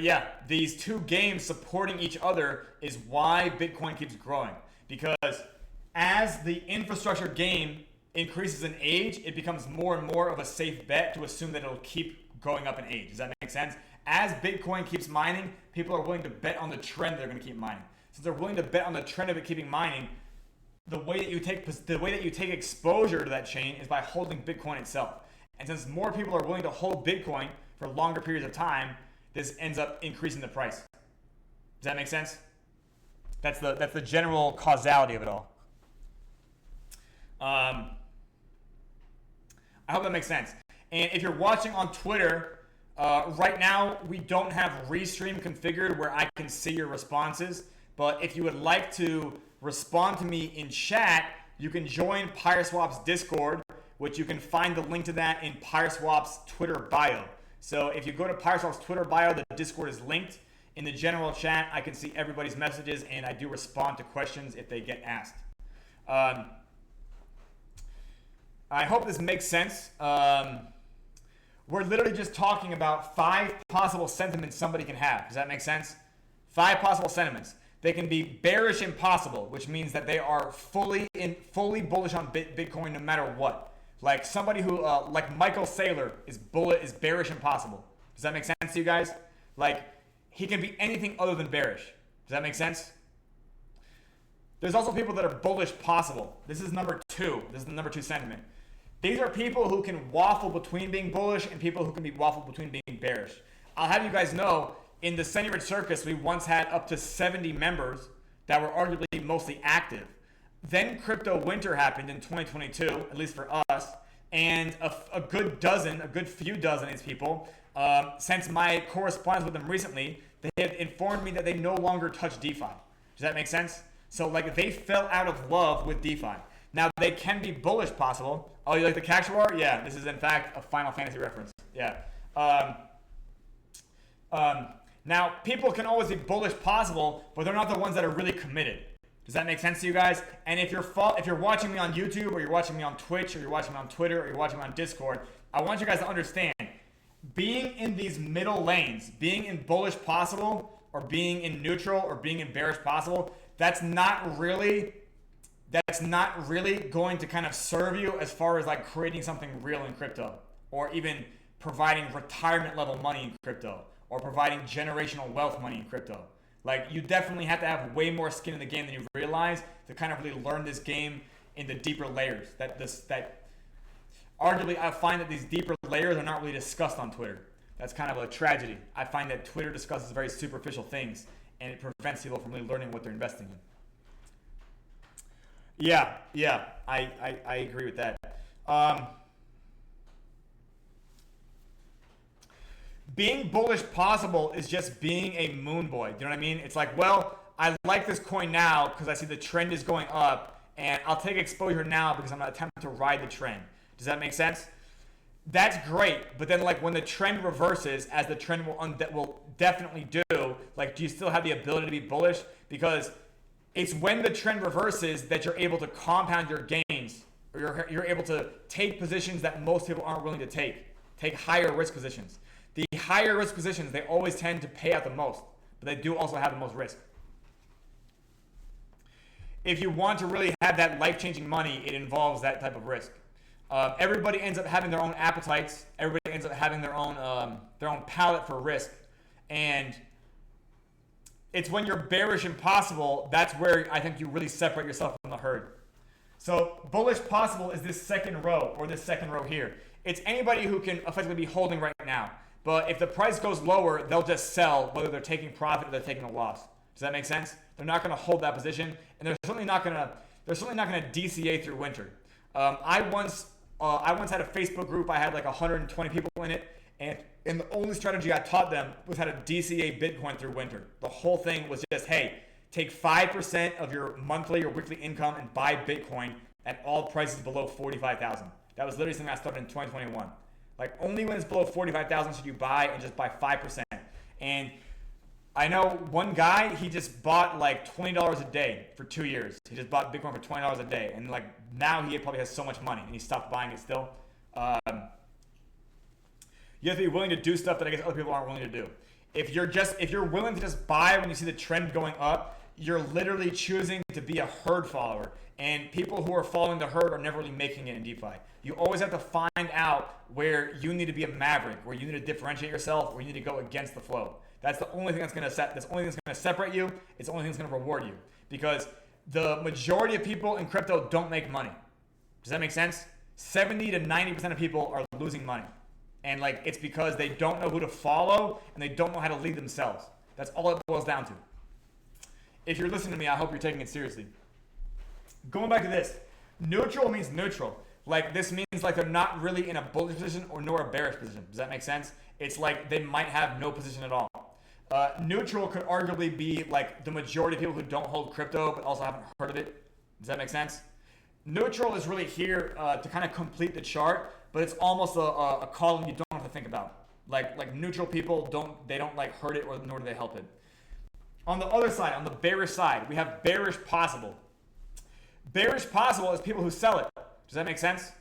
yeah, these two games supporting each other is why Bitcoin keeps growing. Because as the infrastructure game increases in age, it becomes more and more of a safe bet to assume that it'll keep going up in age. Does that make sense? As Bitcoin keeps mining, people are willing to bet on the trend they're going to keep mining. Since they're willing to bet on the trend of it keeping mining, the way that you take exposure to that chain is by holding Bitcoin itself. And since more people are willing to hold Bitcoin for longer periods of time, this ends up increasing the price. Does that make sense? That's the general causality of it all. I hope that makes sense. And if you're watching on Twitter, right now we don't have Restream configured where I can see your responses. But if you would like to respond to me in chat, you can join Pyreswap's Discord, which you can find the link to that in Pyreswap's Twitter bio. So if you go to Pyreswap's Twitter bio, the Discord is linked. In the general chat, I can see everybody's messages, and I do respond to questions if they get asked. I hope this makes sense. We're literally just talking about 5 possible sentiments somebody can have. Does that make sense? 5 possible sentiments. They can be bearish impossible, which means that they are fully bullish on Bitcoin no matter what. Like somebody who, like Michael Saylor, is bearish impossible. Does that make sense to you guys? Like, he can be anything other than bearish. Does that make sense? There's also people that are bullish possible. This is number 2. This is the number 2 sentiment. These are people who can waffle between being bullish and people who can be waffle between being bearish. I'll have you guys know, in the Senior Circus, we once had up to 70 members that were arguably mostly active. Then crypto winter happened in 2022, at least for us, and a good few dozen of these people, since my correspondence with them recently, they have informed me that they no longer touch DeFi. Does that make sense? So like they fell out of love with DeFi. Now they can be bullish possible. Oh, you like the Cash War? Yeah, this is in fact a Final Fantasy reference. Yeah. Now, people can always be bullish possible, but they're not the ones that are really committed. Does that make sense to you guys? And if you're watching me on YouTube, or you're watching me on Twitch, or you're watching me on Twitter, or you're watching me on Discord, I want you guys to understand, being in these middle lanes, being in bullish possible, or being in neutral, or being in bearish possible, that's not really going to kind of serve you as far as like creating something real in crypto, or even providing retirement level money in crypto, or providing generational wealth money in crypto. Like, you definitely have to have way more skin in the game than you realize to kind of really learn this game in the deeper layers. That arguably, I find that these deeper layers are not really discussed on Twitter. That's kind of a tragedy. I find that Twitter discusses very superficial things, and it prevents people from really learning what they're investing in. Yeah, I agree with that. Being bullish possible is just being a moon boy. Do you know what I mean? It's like, well, I like this coin now because I see the trend is going up, and I'll take exposure now because I'm not attempting to ride the trend. Does that make sense? That's great, but then like when the trend reverses, as the trend will definitely do, like, do you still have the ability to be bullish? Because it's when the trend reverses that you're able to compound your gains, or you're able to take positions that most people aren't willing to take higher risk positions. The higher risk positions, they always tend to pay out the most, but they do also have the most risk. If you want to really have that life-changing money, it involves that type of risk. Everybody ends up having their own appetites. Everybody ends up having their own palate for risk. And it's when you're bearish and possible, that's where I think you really separate yourself from the herd. So bullish possible is this second row, or this second row here. It's anybody who can effectively be holding right now. But if the price goes lower, they'll just sell, whether they're taking profit or they're taking a loss. Does that make sense? They're not going to hold that position, and they're certainly not going to DCA through winter. I once had a Facebook group. I had like 120 people in it, and the only strategy I taught them was how to DCA Bitcoin through winter. The whole thing was just, hey, take 5% of your monthly or weekly income and buy Bitcoin at all prices below 45,000. That was literally something I started in 2021. Like, only when it's below 45,000 should you buy, and just buy 5%. And I know one guy, he just bought like $20 a day for 2 years. He just bought Bitcoin for $20 a day. And like now he probably has so much money and he stopped buying it still. You have to be willing to do stuff that I guess other people aren't willing to do. If you're willing to just buy when you see the trend going up, you're literally choosing to be a herd follower. And people who are following the herd are never really making it in DeFi. You always have to find out where you need to be a maverick, where you need to differentiate yourself, where you need to go against the flow. That's the only thing that's going to separate you. It's the only thing that's going to reward you. Because the majority of people in crypto don't make money. Does that make sense? 70 to 90% of people are losing money. And like it's because they don't know who to follow and they don't know how to lead themselves. That's all it boils down to. If you're listening to me, I hope you're taking it seriously. Going back to this, neutral means neutral. Like this means like they're not really in a bullish position or nor a bearish position. Does that make sense? It's like they might have no position at all. Neutral could arguably be like the majority of people who don't hold crypto but also haven't heard of it. Does that make sense? Neutral is really here to kind of complete the chart, but it's almost a column you don't have to think about. Like neutral people don't like hurt it or nor do they help it. On the other side, on the bearish side, we have bearish possible. Bearish possible is people who sell it. Does that make sense?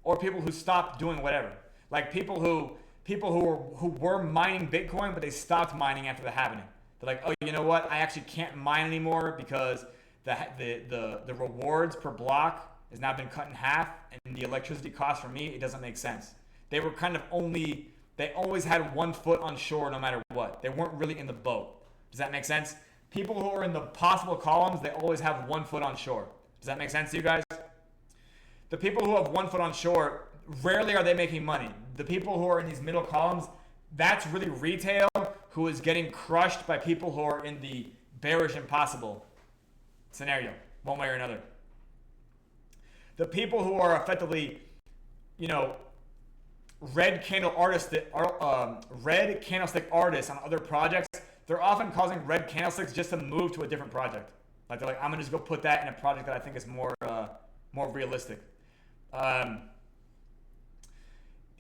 Or people who stop doing whatever. Like people who were mining Bitcoin, but they stopped mining after the halving. They're like, oh, you know what? I actually can't mine anymore because the rewards per block has now been cut in half, and the electricity cost for me, it doesn't make sense. They were kind of they always had one foot on shore no matter what. They weren't really in the boat. Does that make sense? People who are in the possible columns, they always have one foot on shore. Does that make sense to you guys? The people who have one foot on shore, rarely are they making money. The people who are in these middle columns, that's really retail who is getting crushed by people who are in the bearish impossible scenario, one way or another. The people who are effectively, red candlestick artists on other projects, they're often causing red candlesticks just to move to a different project. Like they're like, I'm gonna just go put that in a project that I think is more realistic.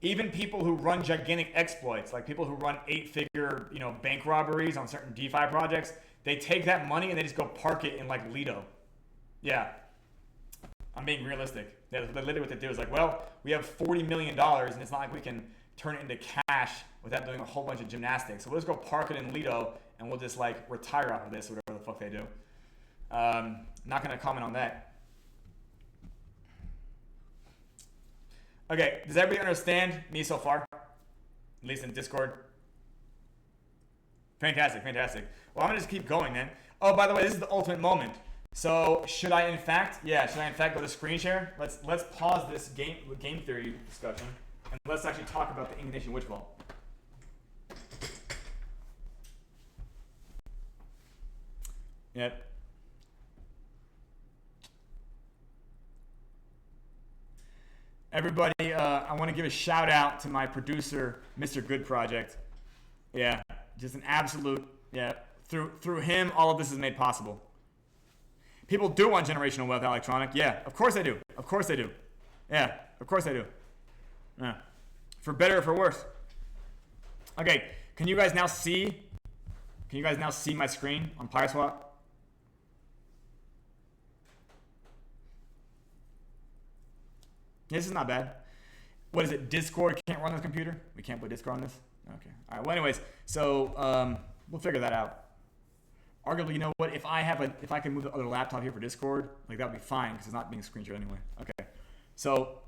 Even people who run gigantic exploits, like people who run 8-figure, bank robberies on certain DeFi projects, they take that money and they just go park it in like Lido. Yeah, I'm being realistic. Literally what they do is like, well, we have $40 million and it's not like we can turn it into cash without doing a whole bunch of gymnastics. So we'll just go park it in Lido and we'll just like retire off of this or whatever the fuck they do. Not going to comment on that. Okay, does everybody understand me so far? At least in Discord? Fantastic. Well, I'm going to just keep going then. Oh, by the way, this is the ultimate moment. So should I in fact go to screen share? Let's pause this game theory discussion and let's actually talk about the Incantation Witch Vault. Yep. Everybody, I want to give a shout out to my producer, Mr. Good Project. Yeah, just an absolute, yeah. Through him, all of this is made possible. People do want generational wealth, Electronic. Yeah, of course they do. Yeah, of course they do. Yeah. For better or for worse. Okay, can you guys now see my screen on Pyreswap? This is not bad. What is it? Discord can't run this computer? We can't put Discord on this? Okay. All right. Well, anyways, so we'll figure that out. Arguably, you know what? If I can move the other laptop here for Discord, like that would be fine because it's not being screen shared anyway. Okay. So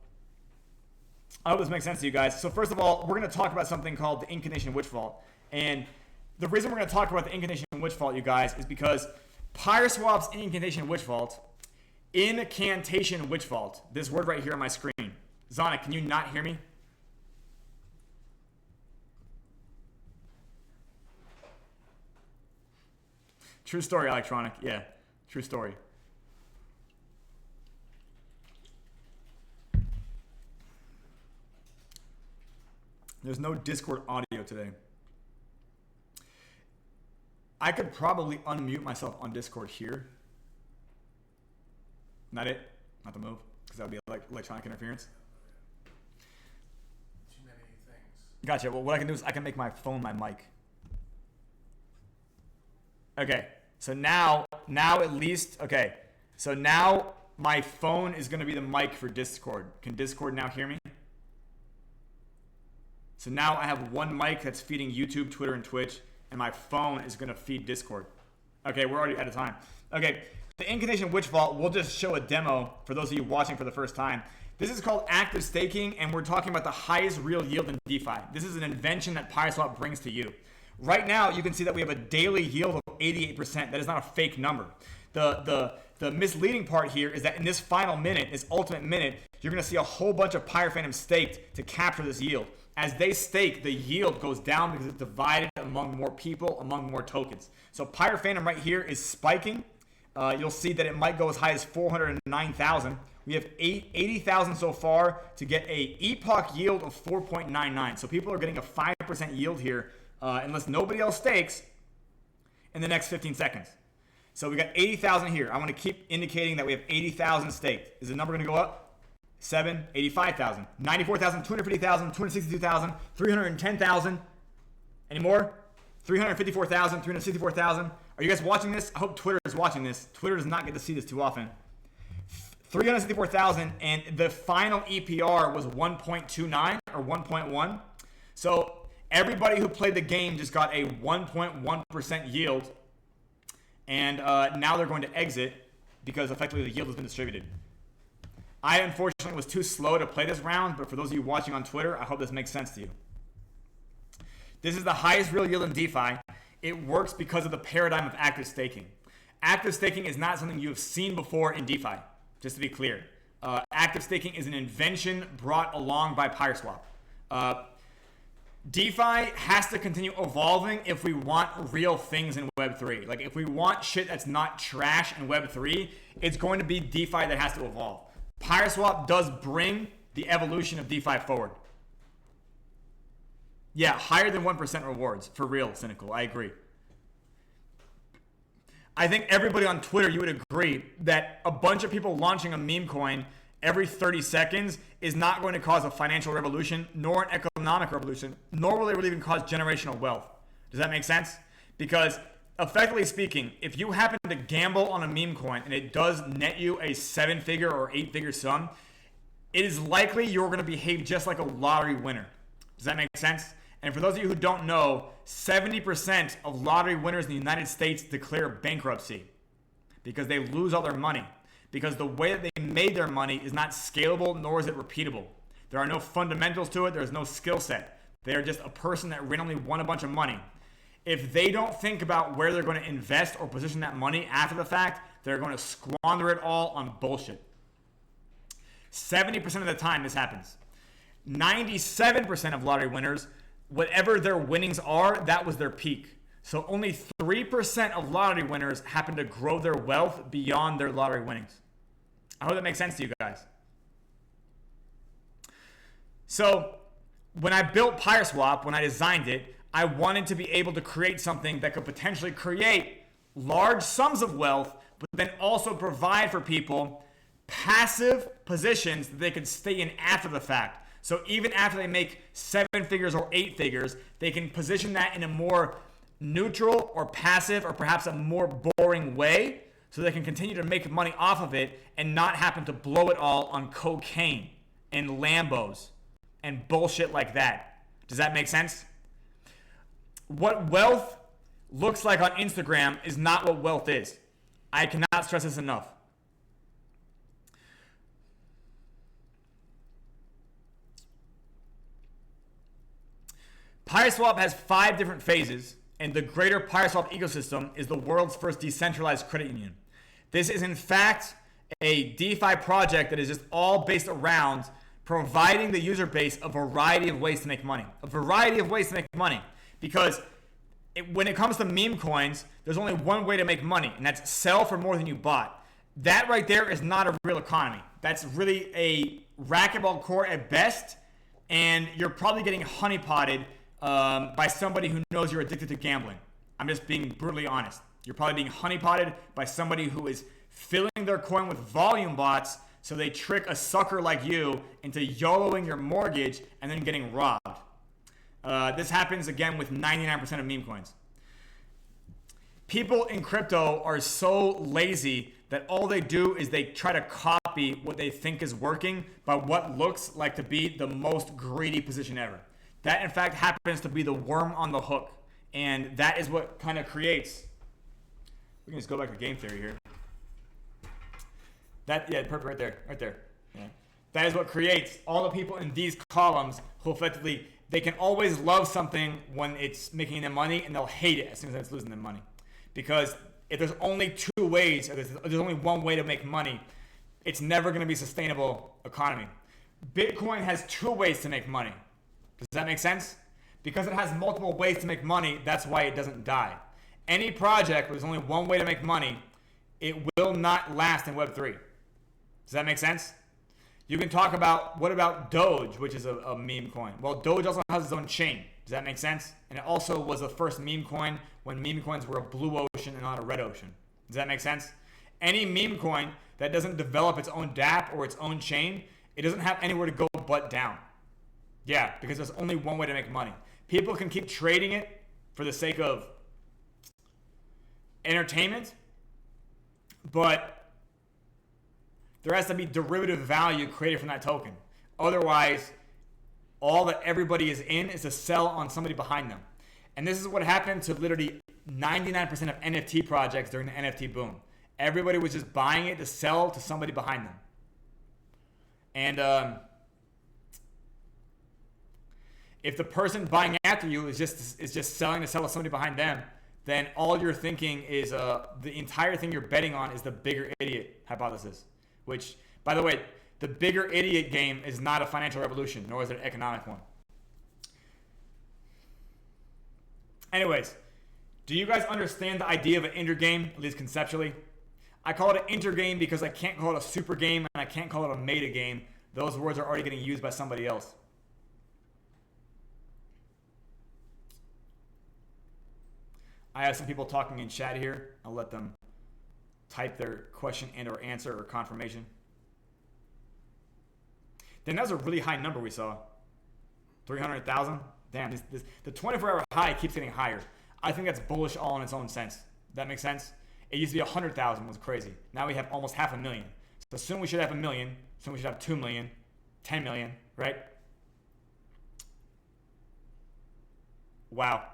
I hope this makes sense to you guys. So first of all, we're going to talk about something called the Incantation Witch Vault. And the reason we're going to talk about the Incantation Witch Vault, you guys, is because Pyreswap's Incantation Witch Vault, Incantation Witch Vault, this word right here on my screen. Zana, can you not hear me? True story, Electronic. Yeah, true story. There's no Discord audio today. I could probably unmute myself on Discord here. Not it? Not the move? Because that would be like electronic interference. Too many things. Gotcha. Well, what I can do is I can make my phone my mic. Okay, so now at least, okay. So now my phone is going to be the mic for Discord. Can Discord now hear me? So now I have one mic that's feeding YouTube, Twitter, and Twitch, and my phone is going to feed Discord. Okay, we're already out of time. Okay, the Incantation Witch Vault, we'll just show a demo for those of you watching for the first time. This is called active staking, and we're talking about the highest real yield in DeFi. This is an invention that Pyreswap brings to you. Right now, you can see that we have a daily yield of 88%. That is not a fake number. The misleading part here is that in this final minute, this ultimate minute, you're going to see a whole bunch of Pyre Phantoms staked to capture this yield. As they stake, the yield goes down because it's divided among more people, among more tokens. So Pyre Phantom right here is spiking. You'll see that it might go as high as 409,000. We have 80,000 so far to get a epoch yield of 4.99. So people are getting a 5% yield here unless nobody else stakes in the next 15 seconds. So we got 80,000 here. I want to keep indicating that we have 80,000 staked. Is the number going to go up? 7, 85,000, 94,000, 250,000, 262,000, 310,000. Any more? 354,000, 364,000. Are you guys watching this? I hope Twitter is watching this. Twitter does not get to see this too often. 364,000, and the final EPR was 1.29 or 1.1. So everybody who played the game just got a 1.1% yield, and now they're going to exit because effectively the yield has been distributed. I unfortunately was too slow to play this round, but for those of you watching on Twitter, I hope this makes sense to you. This is the highest real yield in DeFi. It works because of the paradigm of active staking. Active staking is not something you have seen before in DeFi, just to be clear. Active staking is an invention brought along by Pyreswap. DeFi has to continue evolving if we want real things in Web3. Like if we want shit that's not trash in Web3, it's going to be DeFi that has to evolve. Pyreswap does bring the evolution of DeFi forward. Yeah, higher than 1% rewards. For real, Cynical. I agree. I think everybody on Twitter, you would agree that a bunch of people launching a meme coin every 30 seconds is not going to cause a financial revolution, nor an economic revolution, nor will it really even cause generational wealth. Does that make sense? Because effectively speaking, if you happen to gamble on a meme coin and it does net you a 7-figure or 8-figure sum, it is likely you're going to behave just like a lottery winner. Does that make sense? And for those of you who don't know, 70% of lottery winners in the United States declare bankruptcy because they lose all their money. Because the way that they made their money is not scalable, nor is it repeatable. There are no fundamentals to it. There's no skill set. They are just a person that randomly won a bunch of money. If they don't think about where they're going to invest or position that money after the fact, they're going to squander it all on bullshit. 70% of the time this happens. 97% of lottery winners, whatever their winnings are, that was their peak. So only 3% of lottery winners happen to grow their wealth beyond their lottery winnings. I hope that makes sense to you guys. So when I built Pyreswap, when I designed it, I wanted to be able to create something that could potentially create large sums of wealth, but then also provide for people passive positions that they could stay in after the fact. So even after they make 7 figures or 8 figures, they can position that in a more neutral or passive or perhaps a more boring way so they can continue to make money off of it and not happen to blow it all on cocaine and Lambos and bullshit like that. Does that make sense? What wealth looks like on Instagram is not what wealth is. I cannot stress this enough. Pyreswap has 5 different phases, and the greater Pyreswap ecosystem is the world's first decentralized credit union. This is in fact a DeFi project that is just all based around providing the user base a variety of ways to make money. A variety of ways to make money. Because when it comes to meme coins, there's only one way to make money, and that's sell for more than you bought. That right there is not a real economy. That's really a racquetball court at best, and you're probably getting honeypotted by somebody who knows you're addicted to gambling. I'm just being brutally honest. You're probably being honeypotted by somebody who is filling their coin with volume bots so they trick a sucker like you into YOLOing your mortgage and then getting robbed. This happens again with 99% of meme coins. People in crypto are so lazy that all they do is they try to copy what they think is working by what looks like to be the most greedy position ever. That, in fact, happens to be the worm on the hook. And that is what kind of creates. We can just go back to game theory here. Perfect, right there. Yeah. That is what creates all the people in these columns who effectively, they can always love something when it's making them money, and they'll hate it as soon as it's losing them money. Because if there's only two ways, or there's only one way to make money, it's never going to be a sustainable economy. Bitcoin has two ways to make money. Does that make sense? Because it has multiple ways to make money, that's why it doesn't die. Any project where there's only one way to make money, it will not last in Web3. Does that make sense? You can talk about, what about Doge, which is a meme coin? Well, Doge also has its own chain. Does that make sense? And it also was the first meme coin when meme coins were a blue ocean and not a red ocean. Does that make sense? Any meme coin that doesn't develop its own dApp or its own chain, it doesn't have anywhere to go but down. Yeah, because there's only one way to make money. People can keep trading it for the sake of entertainment, but there has to be derivative value created from that token. Otherwise, all that everybody is in is to sell on somebody behind them. And this is what happened to literally 99% of NFT projects during the NFT boom. Everybody was just buying it to sell to somebody behind them. And if the person buying after you is just selling to sell to somebody behind them, then all you're thinking is the entire thing you're betting on is the bigger idiot hypothesis. Which, by the way, the bigger idiot game is not a financial revolution, nor is it an economic one. Anyways, do you guys understand the idea of an intergame, at least conceptually? I call it an intergame because I can't call it a super game and I can't call it a meta game. Those words are already getting used by somebody else. I have some people talking in chat here. I'll let them type their question and or answer or confirmation. Then that was a really high number we saw. 300,000? Damn, the 24-hour high keeps getting higher. I think that's bullish all in its own sense. That makes sense? It used to be 100,000 was crazy. Now we have almost 500,000. So soon we should have 1 million. Soon we should have 2 million, 10 million, right? Wow.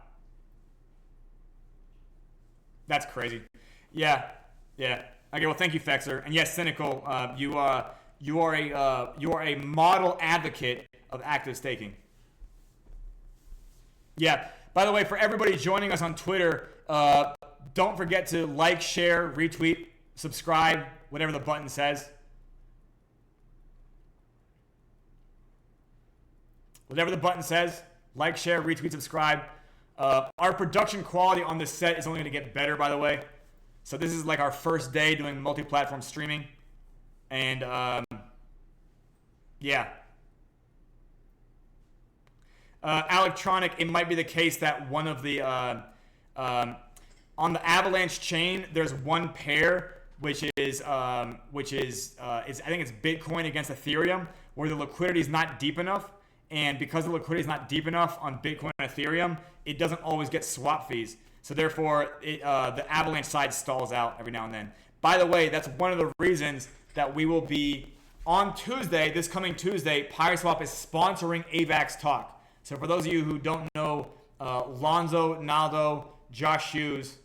That's crazy. Yeah. Okay, well, thank you, Fexer. And yes, Cynical, you are a model advocate of active staking. Yeah. By the way, for everybody joining us on Twitter, don't forget to like, share, retweet, subscribe, whatever the button says. Whatever the button says, like, share, retweet, subscribe. Our production quality on this set is only going to get better, by the way. So this is like our first day doing multi-platform streaming. And yeah. Electronic, it might be the case that one of the on the Avalanche chain, there's one pair which is I think it's Bitcoin against Ethereum, where the liquidity is not deep enough, and because the liquidity is not deep enough on Bitcoin and Ethereum, it doesn't always get swap fees. So therefore, the Avalanche side stalls out every now and then. By the way, that's one of the reasons that we will be on Tuesday, this coming Tuesday, Pyreswap is sponsoring AVAX Talk. So for those of you who don't know, Lonzo, Naldo, Josh Hughes,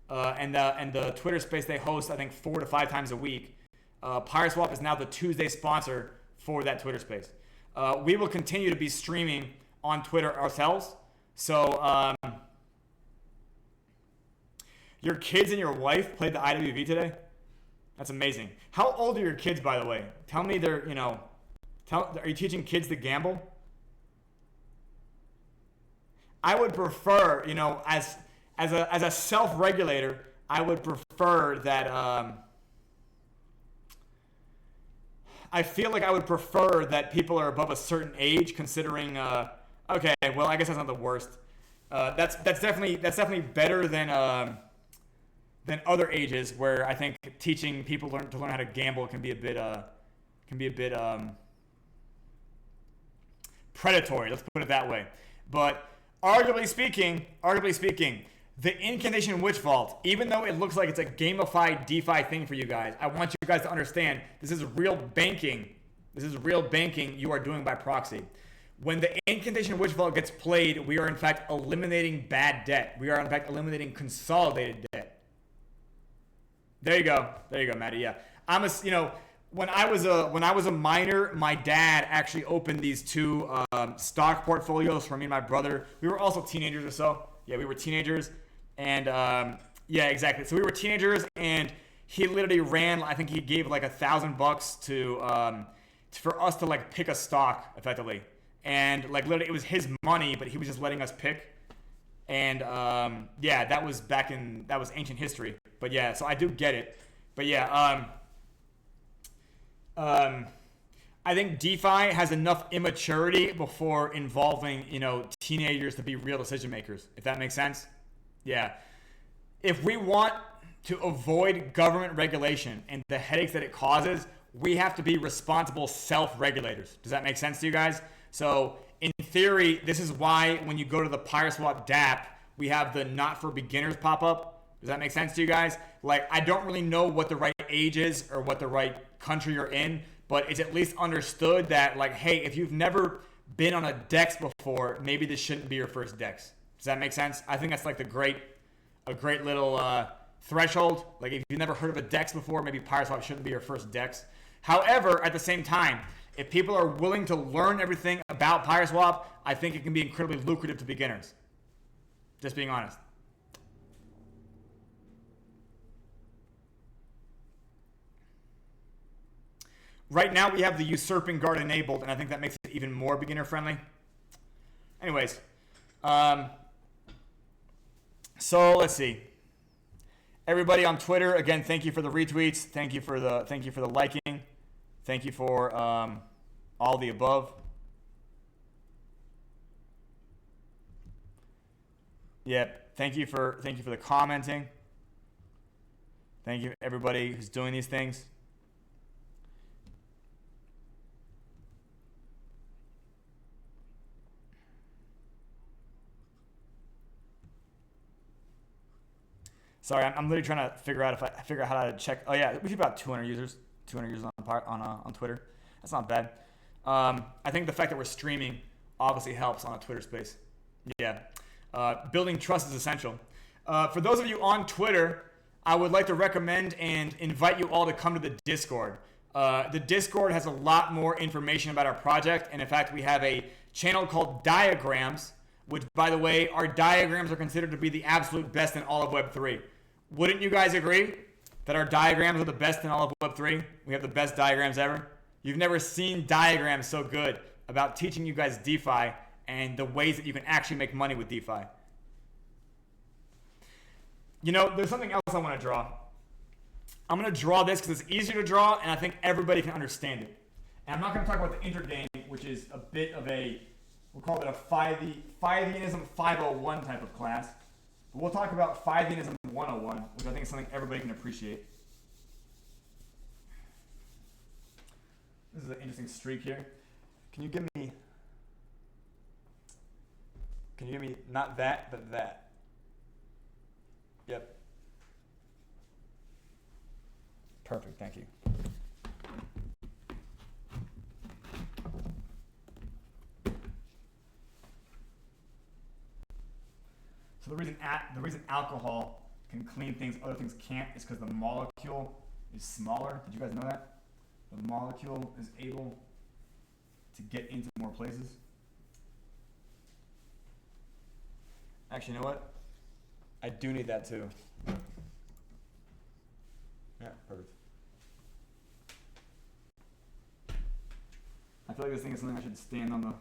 and the Twitter space they host, I think 4 to 5 times a week. Pyreswap is now the Tuesday sponsor for that Twitter space. We will continue to be streaming on Twitter ourselves. So your kids and your wife played the IWV today? That's amazing. How old are your kids, by the way? Tell me they're, are you teaching kids to gamble? I would prefer, as a self-regulator, I would prefer that, I feel like I would prefer that people are above a certain age, considering, okay, well, I guess that's not the worst. That's definitely better than other ages, where I think teaching people to learn how to gamble can be a bit predatory. Let's put it that way. But arguably speaking, The incantation witch vault, even though it looks like it's a gamified DeFi thing for you guys, I want you guys to understand this is real banking. This is real banking you are doing by proxy. When the incantation witch vault gets played, we are in fact eliminating bad debt. We are in fact eliminating consolidated debt. There you go, Maddie. Yeah, when I was a minor, my dad actually opened these two stock portfolios for me and my brother. We were also teenagers or so. Yeah, we were teenagers, and yeah, exactly. So we were teenagers, and he literally ran. I think he gave like $1,000 to for us to like pick a stock effectively, and like literally it was his money, but he was just letting us pick. And yeah, that was ancient history. But yeah, so I do get it. But yeah, I think DeFi has enough immaturity before involving, teenagers to be real decision makers, if that makes sense. Yeah. If we want to avoid government regulation and the headaches that it causes, we have to be responsible self-regulators. Does that make sense to you guys? So in theory, this is why when you go to the Pyreswap DApp, we have the not for beginners pop up. Does that make sense to you guys? Like, I don't really know what the right age is or what the right country you're in, but it's at least understood that, like, hey, if you've never been on a DEX before, maybe this shouldn't be your first DEX. Does that make sense? I think that's like a great little threshold. Like, if you've never heard of a DEX before, maybe Pyreswap shouldn't be your first DEX. However, at the same time, if people are willing to learn everything about Pyreswap, I think it can be incredibly lucrative to beginners. Just being honest. Right now, we have the usurping guard enabled, and I think that makes it even more beginner friendly. Anyways, so let's see. Everybody on Twitter, again, thank you for the retweets. Thank you for the liking. Thank you for all the above. Yep. Thank you for the commenting. Thank you everybody who's doing these things. Sorry, I'm literally trying to figure out how to check. Oh yeah, we have about 200 users on Twitter. That's not bad. I think the fact that we're streaming obviously helps on a Twitter space. Yeah, building trust is essential. For those of you on Twitter, I would like to recommend and invite you all to come to the Discord. The Discord has a lot more information about our project, and in fact, we have a channel called Diagrams, which, by the way, our diagrams are considered to be the absolute best in all of Web3. Wouldn't you guys agree that our diagrams are the best in all of Web3? We have the best diagrams ever. You've never seen diagrams so good about teaching you guys DeFi and the ways that you can actually make money with DeFi. There's something else I want to draw. I'm going to draw this because it's easier to draw, and I think everybody can understand it. And I'm not going to talk about the intergame, which is a bit of a, we'll call it a Fiveism 501 type of class. But we'll talk about Fiveism 101, which I think is something everybody can appreciate. This is an interesting streak here. Can you give me not that, but that? Yep. Perfect, thank you. So the reason alcohol can clean things other things can't is because the molecule is smaller. Did you guys know that? The molecule is able to get into more places. Actually, you know what? I do need that too. Yeah, perfect. I feel like this thing is something I should stand on the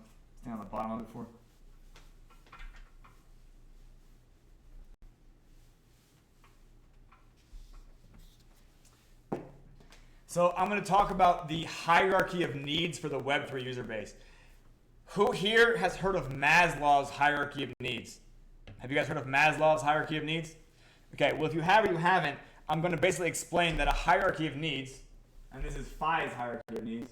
bottom of it for. So I'm going to talk about the hierarchy of needs for the Web3 user base. Who here has heard of Maslow's hierarchy of needs? Have you guys heard of Maslow's hierarchy of needs? Okay, well, if you have or you haven't, I'm going to basically explain that a hierarchy of needs, and this is Phi's hierarchy of needs,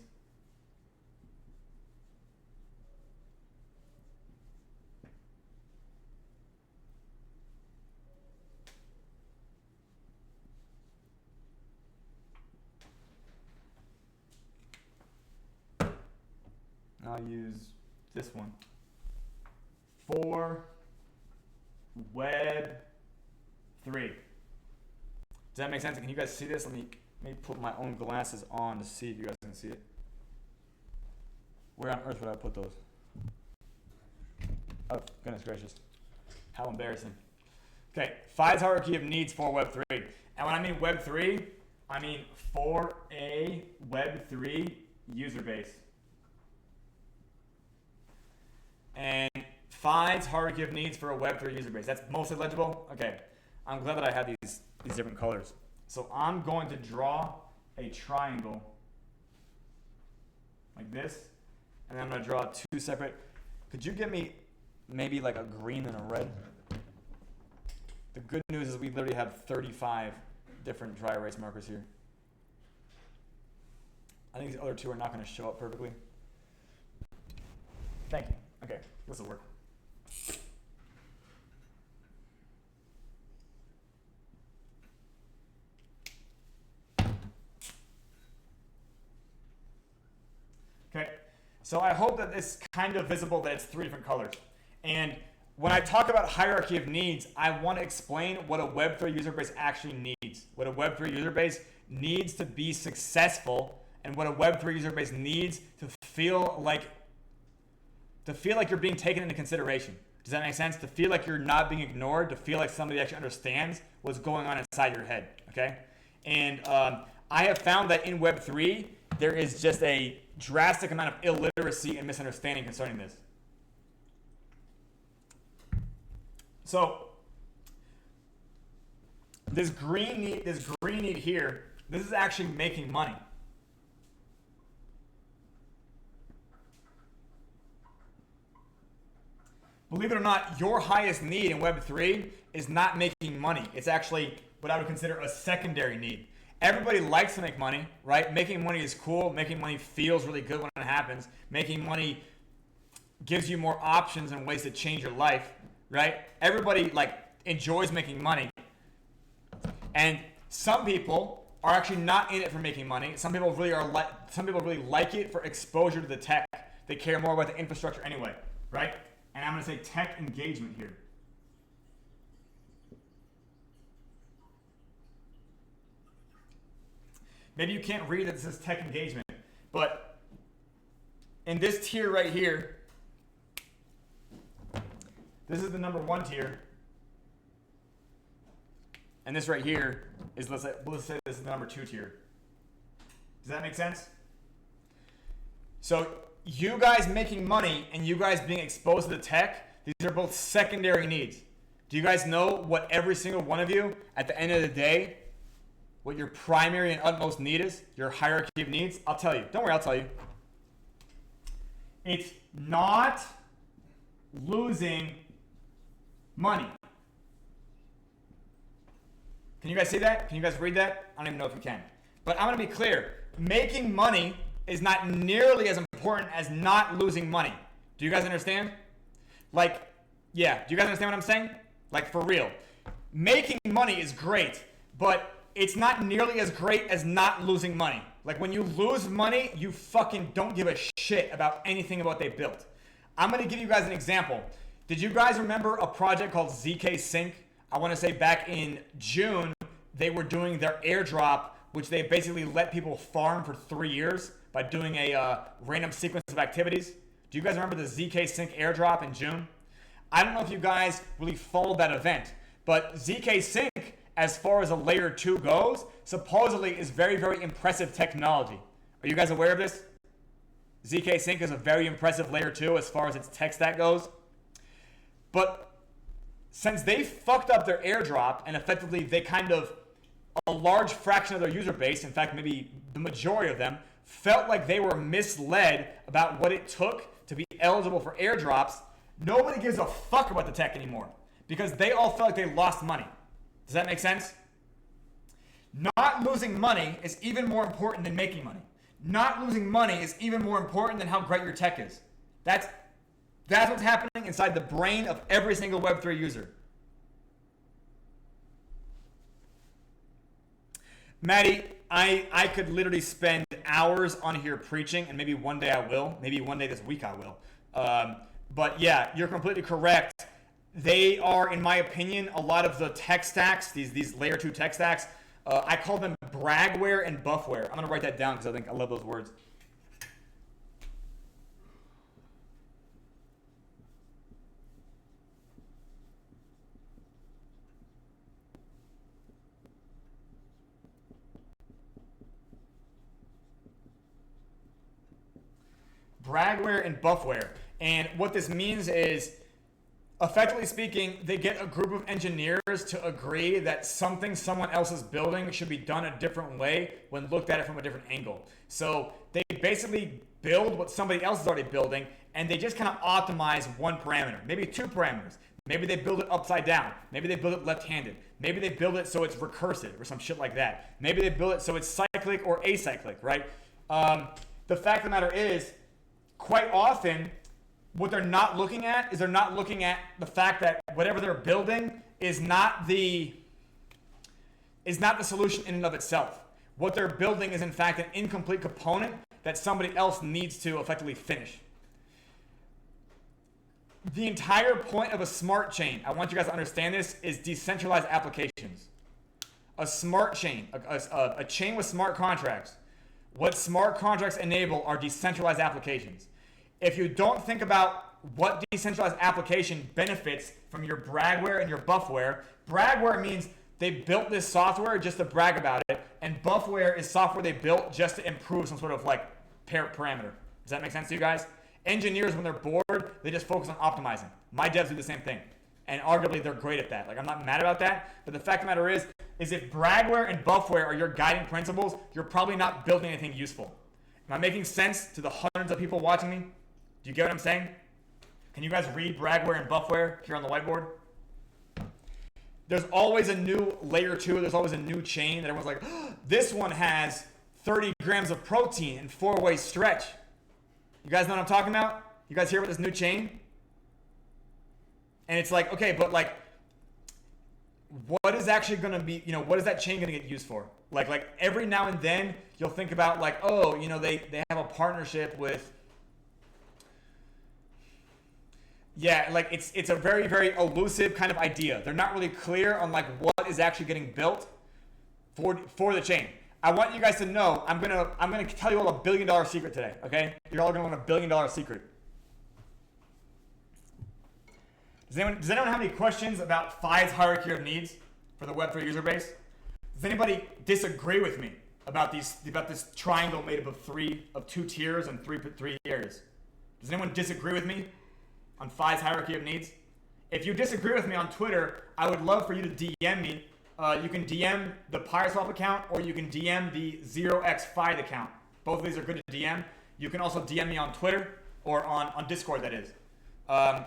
And I'll use this one. For Web 3. Does that make sense? Can you guys see this? Let me put my own glasses on to see if you guys can see it. Where on earth would I put those? Oh, goodness gracious. How embarrassing. Okay, Phi's hierarchy of needs for Web 3. And when I mean Web 3, I mean for a Web 3 user base. And Phi's hierarchy of needs for a Web 3 user base. That's mostly legible? Okay, I'm glad that I have these different colors. So I'm going to draw a triangle like this. And then I'm going to draw two separate. Could you give me maybe like a green and a red? The good news is we literally have 35 different dry erase markers here. I think these other two are not going to show up perfectly. Thank you. Okay, this will work. Okay, so I hope that it's kind of visible that it's three different colors. And when I talk about hierarchy of needs, I want to explain what a Web3 user base actually needs. What a Web3 user base needs to be successful, and what a Web3 user base needs to feel like you're being taken into consideration. Does that make sense? To feel like you're not being ignored, to feel like somebody actually understands what's going on inside your head, okay? And I have found that in Web3, there is just a drastic amount of illiteracy and misunderstanding concerning this. So this green need here, this is actually making money. Believe it or not, your highest need in Web3 is not making money. It's actually what I would consider a secondary need. Everybody likes to make money, right? Making money is cool. Making money feels really good when it happens. Making money gives you more options and ways to change your life, right? Everybody enjoys making money. And some people are actually not in it for making money. Some people really like it for exposure to the tech. They care more about the infrastructure anyway, right? And I'm going to say tech engagement here. Maybe you can't read that this is tech engagement, but in this tier right here, this is the number 1 tier. And this right here is, let's say this is the number 2 tier. Does that make sense? So you guys making money and you guys being exposed to the tech, these are both secondary needs. Do you guys know what every single one of you, at the end of the day, what your primary and utmost need is? Your hierarchy of needs? I'll tell you. Don't worry, I'll tell you. It's not losing money. Can you guys see that? Can you guys read that? I don't even know if you can. But I'm going to be clear. Making money is not nearly as important as not losing money. Do you guys understand? Do you guys understand what I'm saying? For real. Making money is great, but it's not nearly as great as not losing money. When you lose money, you fucking don't give a shit about anything about what they built. I'm going to give you guys an example. Did you guys remember a project called ZK Sync? I want to say back in June, they were doing their airdrop, which they basically let people farm for 3 years by doing a random sequence of activities. Do you guys remember the ZK Sync airdrop in June? I don't know if you guys really followed that event, but ZK Sync, as far as a layer 2 goes, supposedly is very, very impressive technology. Are you guys aware of this? ZK Sync is a very impressive layer 2 as far as its tech stack goes. But since they fucked up their airdrop and effectively a large fraction of their user base, in fact maybe the majority of them, felt like they were misled about what it took to be eligible for airdrops, nobody gives a fuck about the tech anymore because they all felt like they lost money. Does that make sense? Not losing money is even more important than making money. Not losing money is even more important than how great your tech is. That's what's happening inside the brain of every single Web3 user. Maddie, I could literally spend hours on here preaching, and maybe one day I will. Maybe one day this week I will. But yeah, you're completely correct. They are, in my opinion, a lot of the tech stacks, these layer 2 tech stacks, I call them bragware and buffware. I'm going to write that down because I think I love those words. Bragware and buffware. And what this means is, effectively speaking, they get a group of engineers to agree that something someone else is building should be done a different way when looked at it from a different angle. So they basically build what somebody else is already building, and they just kind of optimize one parameter, maybe 2 parameters. Maybe they build it upside down. Maybe they build it left-handed. Maybe they build it so it's recursive or some shit like that. Maybe they build it so it's cyclic or acyclic, right? The fact of the matter is, quite often, what they're not looking at is they're not looking at the fact that whatever they're building is not the solution in and of itself. What they're building is, in fact, an incomplete component that somebody else needs to effectively finish. The entire point of a smart chain, I want you guys to understand this, is decentralized applications. A smart chain, a chain with smart contracts. What smart contracts enable are decentralized applications. If you don't think about what decentralized application benefits from your bragware and your buffware, bragware means they built this software just to brag about it, and buffware is software they built just to improve some sort of like parameter. Does that make sense to you guys? Engineers, when they're bored, they just focus on optimizing. My devs do the same thing, and arguably they're great at that. Like, I'm not mad about that, but the fact of the matter is if bragware and buffware are your guiding principles, you're probably not building anything useful. Am I making sense to the hundreds of people watching me? Do you get what I'm saying? Can you guys read bragware and buffware here on the whiteboard? There's always a new layer 2. There's always a new chain that everyone's like, oh, this one has 30 grams of protein and 4-way stretch. You guys know what I'm talking about? You guys hear about this new chain? And it's like, okay, but like, what is actually going to be, what is that chain going to get used for? Like every now and then you'll think about like, oh, they have a partnership with, yeah, like it's a very, very elusive kind of idea. They're not really clear on like what is actually getting built for the chain. I want you guys to know, I'm gonna tell you all $1 billion secret today, okay? You're all gonna learn $1 billion secret. Does anyone have any questions about Phi's hierarchy of needs for the Web3 user base? Does anybody disagree with me about this triangle made up of 2 tiers and three areas? Does anyone disagree with me on Phi's hierarchy of needs? If you disagree with me on Twitter, I would love for you to DM me. You can DM the Pyreswap account, or you can DM the 0xPhi account. Both of these are good to DM. You can also DM me on Twitter or on Discord, that is.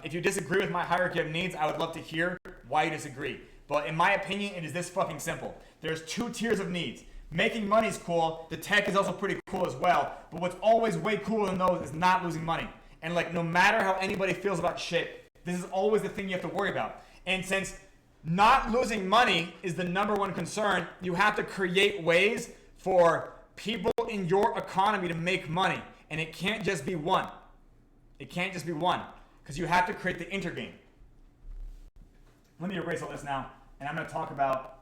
If you disagree with my hierarchy of needs, I would love to hear why you disagree. But in my opinion, it is this fucking simple. There's 2 tiers of needs. Making money is cool. The tech is also pretty cool as well. But what's always way cooler than those is not losing money. And like, no matter how anybody feels about shit, this is always the thing you have to worry about. And since not losing money is the #1 concern, you have to create ways for people in your economy to make money. And it can't just be one. It can't just be one. Because you have to create the intergame. Let me erase all this now. And I'm going to talk about,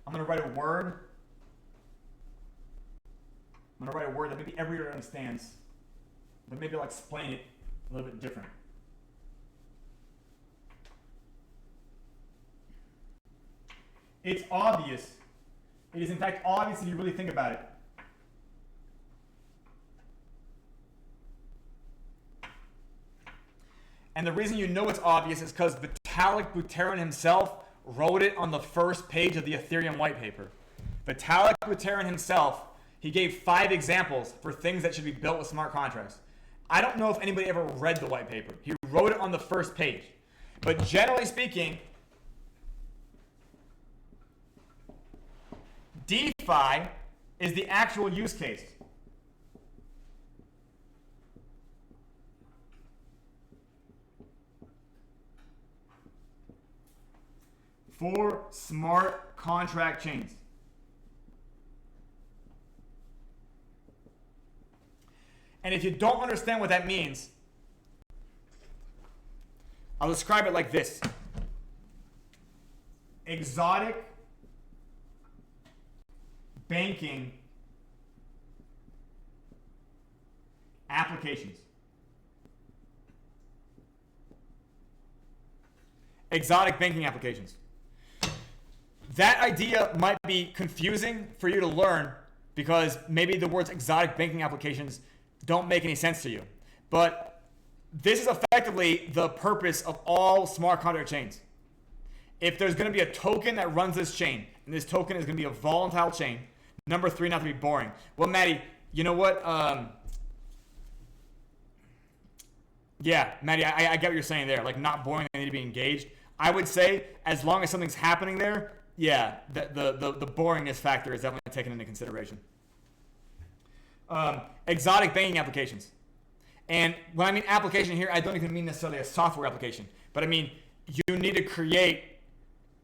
I'm going to write a word. I'm going to write a word that maybe everyone understands. But maybe I'll explain it a little bit different. It's obvious. It is in fact obvious if you really think about it. And the reason you know it's obvious is because Vitalik Buterin himself wrote it on the first page of the Ethereum white paper. Vitalik Buterin himself, he gave 5 examples for things that should be built with smart contracts. I don't know if anybody ever read the white paper. He wrote it on the first page. But generally speaking, DeFi is the actual use case. For smart contract chains. And if you don't understand what that means, I'll describe it like this. Exotic banking applications. Exotic banking applications. That idea might be confusing for you to learn because maybe the words exotic banking applications don't make any sense to you. But this is effectively the purpose of all smart contract chains. If there's going to be a token that runs this chain, and this token is going to be a volatile chain, number 3, not to be boring. Well, Maddie, you know what? Yeah, Maddie, I get what you're saying there. Like, not boring, they need to be engaged. I would say, as long as something's happening there, yeah, the boringness factor is definitely taken into consideration. Exotic banking applications. And when I mean application here, I don't even mean necessarily a software application. But I mean, you need to create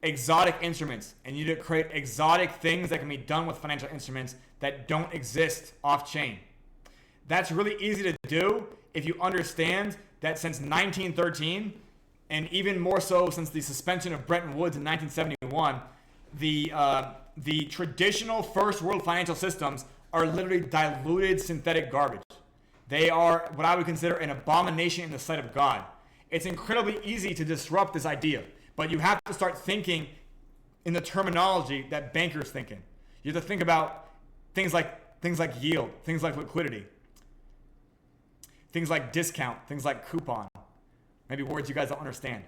exotic instruments. And you need to create exotic things that can be done with financial instruments that don't exist off-chain. That's really easy to do if you understand that since 1913, and even more so since the suspension of Bretton Woods in 1971, the traditional first world financial systems are literally diluted synthetic garbage. They are what I would consider an abomination in the sight of God. It's incredibly easy to disrupt this idea, but you have to start thinking in the terminology that bankers think in. You have to think about things like yield, things like liquidity, things like discount, things like coupon, maybe words you guys don't understand.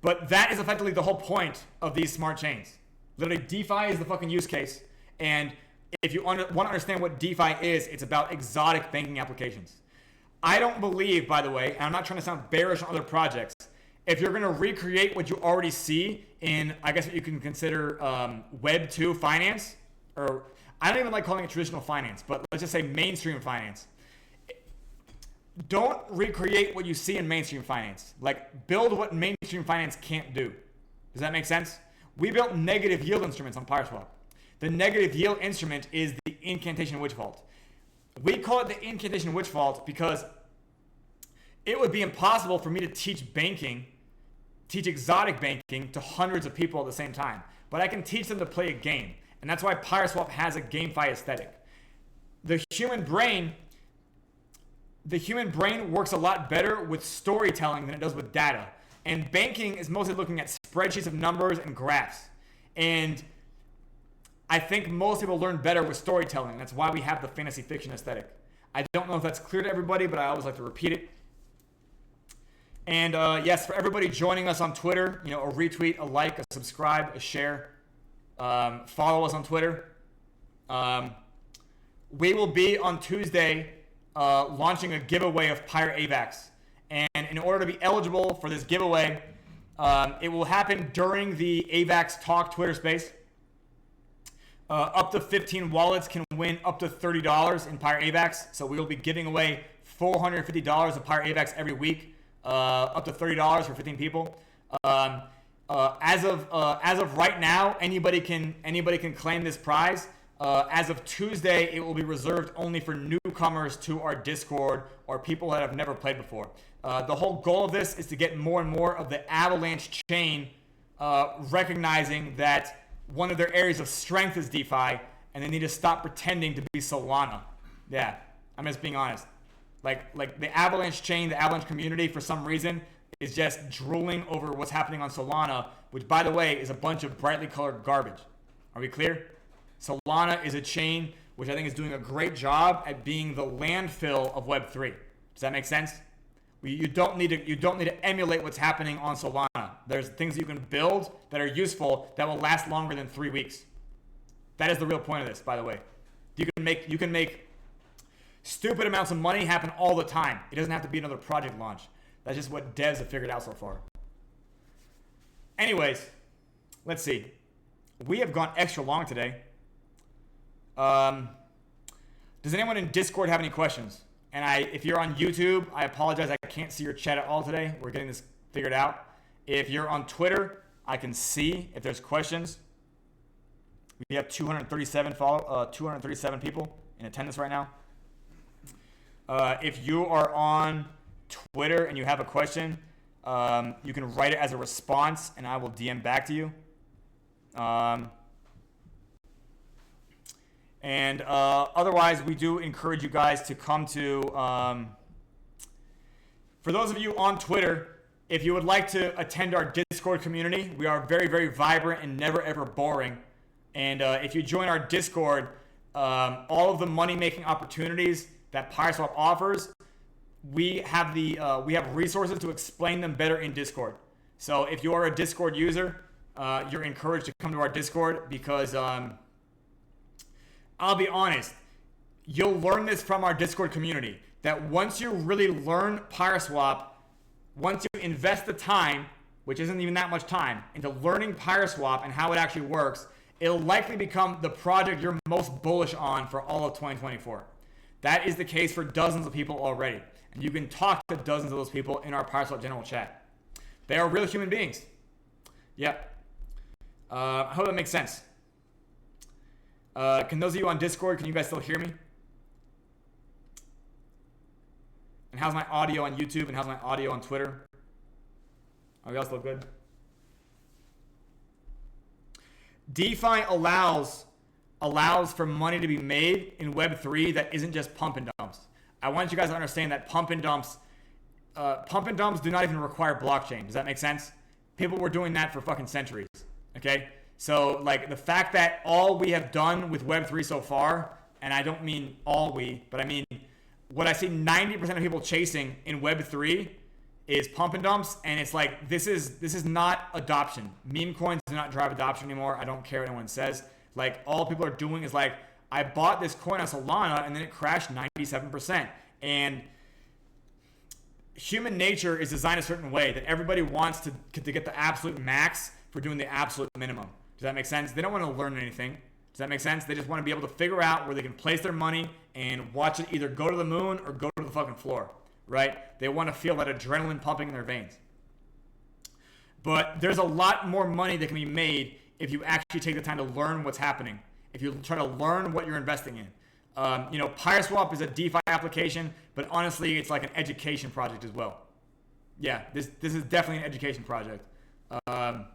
But that is effectively the whole point of these smart chains. Literally, DeFi is the fucking use case. And if you want to understand what DeFi is, it's about exotic banking applications. I don't believe, by the way, and I'm not trying to sound bearish on other projects, if you're going to recreate what you already see in, I guess what you can consider Web 2 finance, or I don't even like calling it traditional finance, but let's just say mainstream finance. Don't recreate what you see in mainstream finance. Like, build what mainstream finance can't do. Does that make sense? We built negative yield instruments on Pyreswap. The negative yield instrument is the incantation witch vault. We call it the incantation witch vault because it would be impossible for me to teach exotic banking to hundreds of people at the same time. But I can teach them to play a game. And that's why Pyreswap has a GameFi aesthetic. The human brain works a lot better with storytelling than it does with data. And banking is mostly looking at spreadsheets of numbers and graphs. And I think most people learn better with storytelling. That's why we have the fantasy fiction aesthetic. I don't know if that's clear to everybody, but I always like to repeat it. And yes, for everybody joining us on Twitter, a retweet, a like, a subscribe, a share. Follow us on Twitter. We will be on Tuesday launching a giveaway of Pyre AVAX. And in order to be eligible for this giveaway, it will happen during the AVAX Talk Twitter space. Up to 15 wallets can win up to $30 in Pyre AVAX. So we will be giving away $450 of Pyre AVAX every week, up to $30 for 15 people. As of right now, anybody can claim this prize. As of Tuesday, it will be reserved only for newcomers to our Discord or people that have never played before. The whole goal of this is to get more and more of the Avalanche chain recognizing that one of their areas of strength is DeFi, and they need to stop pretending to be Solana. Yeah, I'm just being honest. Like the Avalanche chain, the Avalanche community, for some reason, is just drooling over what's happening on Solana, which, by the way, is a bunch of brightly colored garbage. Are we clear? Solana is a chain which I think is doing a great job at being the landfill of Web3. Does that make sense? You don't need to emulate what's happening on Solana. There's things you can build that are useful that will last longer than 3 weeks. That is the real point of this, by the way. You can make stupid amounts of money happen all the time. It doesn't have to be another project launch. That's just what devs have figured out so far. Anyways, let's see. We have gone extra long today. Does anyone in Discord have any questions? And if you're on YouTube, I apologize. I can't see your chat at all today. We're getting this figured out. If you're on Twitter, I can see if there's questions. We have 237 people in attendance right now. If you are on Twitter and you have a question, you can write it as a response, and I will DM back to you. Otherwise, we do encourage you guys to come to, for those of you on Twitter, if you would like to attend our Discord community, we are very, very vibrant and never ever boring. And if you join our Discord, all of the money-making opportunities that Pyreswap offers, we have resources to explain them better in Discord. So if you are a Discord user, you're encouraged to come to our Discord because I'll be honest, you'll learn this from our Discord community, that once you really learn Pyreswap, once you invest the time, which isn't even that much time, into learning Pyreswap and how it actually works, it'll likely become the project you're most bullish on for all of 2024. That is the case for dozens of people already. And you can talk to dozens of those people in our Pyreswap general chat. They are real human beings. Yep. I hope that makes sense. Can those of you on Discord, can you guys still hear me? And how's my audio on YouTube? And how's my audio on Twitter? Are y'all still good? DeFi allows for money to be made in Web3 that isn't just pump and dumps. I want you guys to understand that pump and dumps do not even require blockchain. Does that make sense? People were doing that for fucking centuries. Okay? So, like, the fact that all we have done with Web3 so far, and I don't mean all we, but I mean what I see 90% of people chasing in Web3 is pump and dumps, and it's like, this is not adoption. Meme coins do not drive adoption anymore. I don't care what anyone says. Like, all people are doing is like, I bought this coin on Solana, and then it crashed 97%. And human nature is designed a certain way that everybody wants to get the absolute max for doing the absolute minimum. Does that make sense? They don't want to learn anything. Does that make sense? They just want to be able to figure out where they can place their money and watch it either go to the moon or go to the fucking floor, right? They want to feel that adrenaline pumping in their veins. But there's a lot more money that can be made if you actually take the time to learn what's happening. If you try to learn what you're investing in. Pyreswap is a DeFi application, but honestly, it's like an education project as well. Yeah, this is definitely an education project. I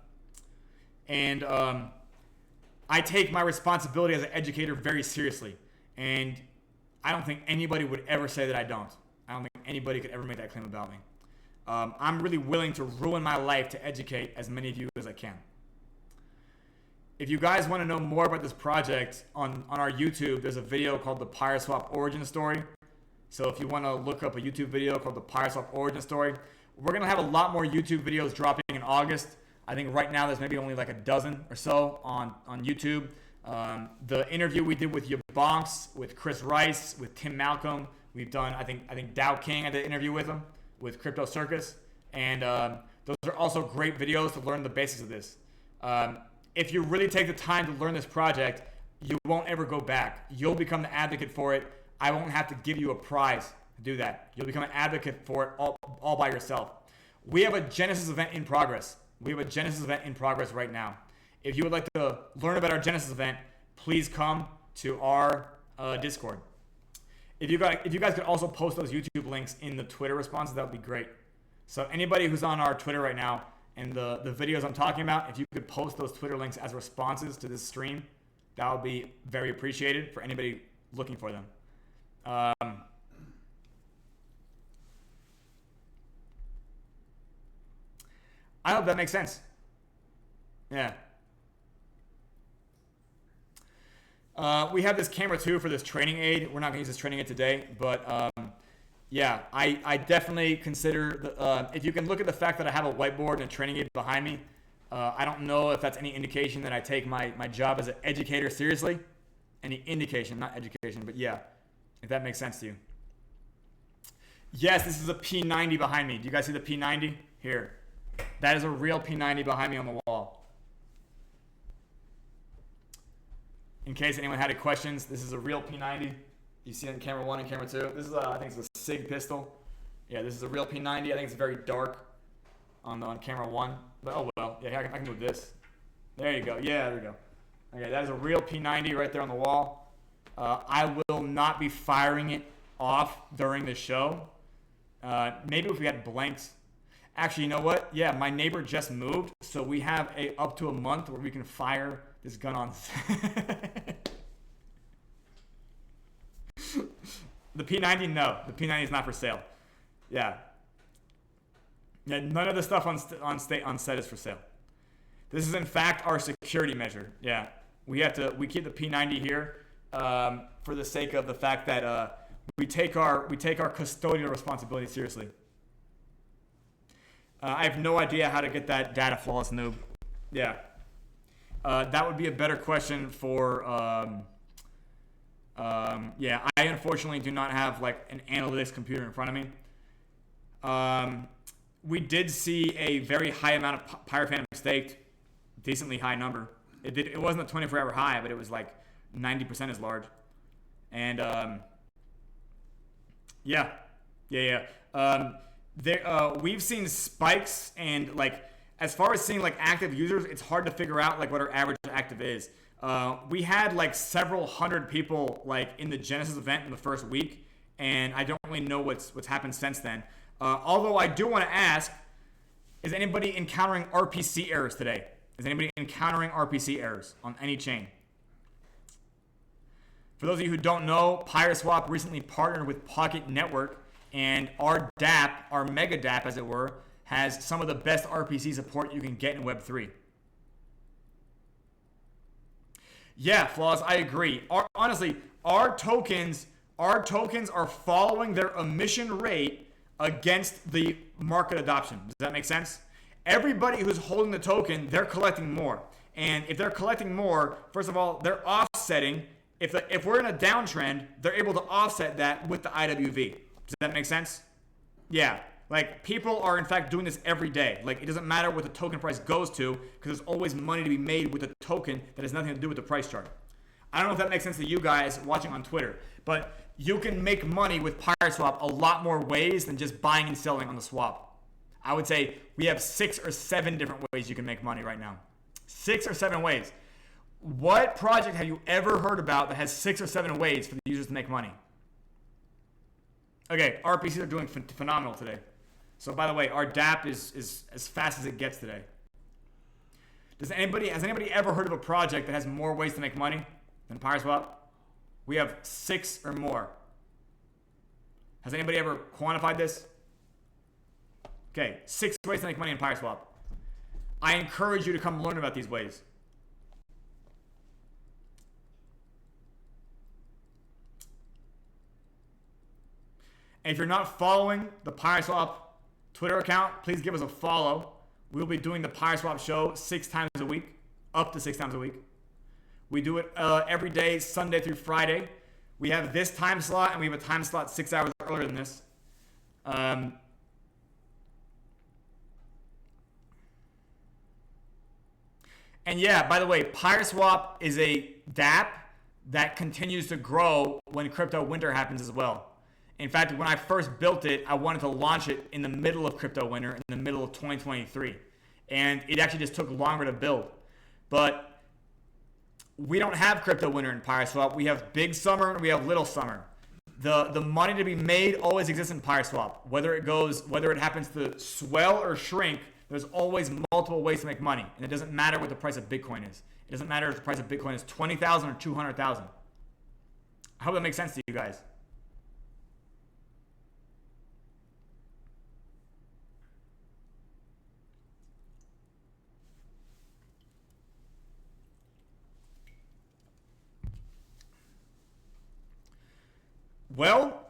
take my responsibility as an educator very seriously. And I don't think anybody would ever say that I don't. I don't think anybody could ever make that claim about me. I'm really willing to ruin my life to educate as many of you as I can. If you guys want to know more about this project, on our YouTube, there's a video called the Pyreswap Origin Story. So if you want to look up a YouTube video called the Pyreswap Origin Story, we're going to have a lot more YouTube videos dropping in August. I think right now there's maybe only like a dozen or so on YouTube. The interview we did with Yabonks, with Chris Rice, with Tim Malcolm, we've done, I think Dow King, I did an interview with him, with Crypto Circus. And those are also great videos to learn the basics of this. If you really take the time to learn this project, you won't ever go back. You'll become the advocate for it. I won't have to give you a prize to do that. You'll become an advocate for it all by yourself. We have a Genesis event in progress. We have a Genesis event in progress right now. If you would like to learn about our Genesis event, please come to our Discord. If you guys could also post those YouTube links in the Twitter responses, that would be great. So anybody who's on our Twitter right now, and the videos I'm talking about, if you could post those Twitter links as responses to this stream, that would be very appreciated for anybody looking for them. I hope that makes sense. Yeah. We have this camera too for this training aid. We're not going to use this training aid today, but yeah, I definitely consider, if you can look at the fact that I have a whiteboard and a training aid behind me, I don't know if that's any indication that I take my job as an educator seriously. Any indication, not education, but yeah, if that makes sense to you. Yes, this is a P90 behind me. Do you guys see the P90? Here. That is a real P90 behind me on the wall. In case anyone had any questions, this is a real P90. You see it in camera 1 and camera 2. This is, I think it's a SIG pistol. Yeah, this is a real P90. I think it's very dark on camera 1. But oh well. Yeah, I can move this. There you go. Yeah, there we go. Okay, that is a real P90 right there on the wall. I will not be firing it off during the show. Maybe if we had blanks. Actually, you know what? Yeah, my neighbor just moved, so we have up to a month where we can fire this gun on. The P90, no. The P90 is not for sale. Yeah. Yeah, none of the stuff on set is for sale. This is in fact our security measure. Yeah, we keep the P90 here for the sake of the fact that we take our custodial responsibility seriously. I have no idea how to get that data flawless noob. Yeah, that would be a better question for. Yeah, I unfortunately do not have like an analytics computer in front of me. We did see a very high amount of Pyre staked, decently high number. It wasn't a 24-hour high, but it was like 90% as large. And we've seen spikes, and like as far as seeing like active users, it's hard to figure out like what our average active is. We had like several hundred people like in the Genesis event in the first week, and I don't really know what's happened since then. Although I do want to ask, is anybody encountering RPC errors today? Is anybody encountering RPC errors on any chain? For those of you who don't know, Pyreswap recently partnered with Pocket Network, and our DApp, our mega DApp as it were, has some of the best RPC support you can get in Web3. Yeah, Flaws, I agree. Honestly, our tokens are following their emission rate against the market adoption. Does that make sense? Everybody who's holding the token, they're collecting more. And if they're collecting more, first of all, they're offsetting. If we're in a downtrend, they're able to offset that with the IWV. Does that make sense? Yeah. Like, people are, in fact, doing this every day. Like, it doesn't matter what the token price goes to, because there's always money to be made with a token that has nothing to do with the price chart. I don't know if that makes sense to you guys watching on Twitter, but you can make money with Pyreswap a lot more ways than just buying and selling on the swap. I would say we have 6 or 7 different ways you can make money right now. 6 or 7 ways. What project have you ever heard about that has 6 or 7 ways for the users to make money? Okay, RPCs are doing phenomenal today. So by the way, our DApp is as fast as it gets today. Has anybody ever heard of a project that has more ways to make money than Pyreswap? We have 6 or more. Has anybody ever quantified this? Okay, 6 ways to make money in Pyreswap. I encourage you to come learn about these ways. And if you're not following the Pyreswap Twitter account, please give us a follow. We'll be doing the Pyreswap show 6 times a week, up to 6 times a week. We do it every day, Sunday through Friday. We have this time slot, and we have a time slot 6 hours earlier than this. And yeah, by the way, Pyreswap is a DApp that continues to grow when crypto winter happens as well. In fact, when I first built it, I wanted to launch it in the middle of crypto winter, in the middle of 2023. And it actually just took longer to build. But we don't have crypto winter in Pyreswap. We have big summer and we have little summer. The money to be made always exists in Pyreswap. Whether it happens to swell or shrink, there's always multiple ways to make money. And it doesn't matter what the price of Bitcoin is. It doesn't matter if the price of Bitcoin is 20,000 or 200,000. I hope that makes sense to you guys. Well,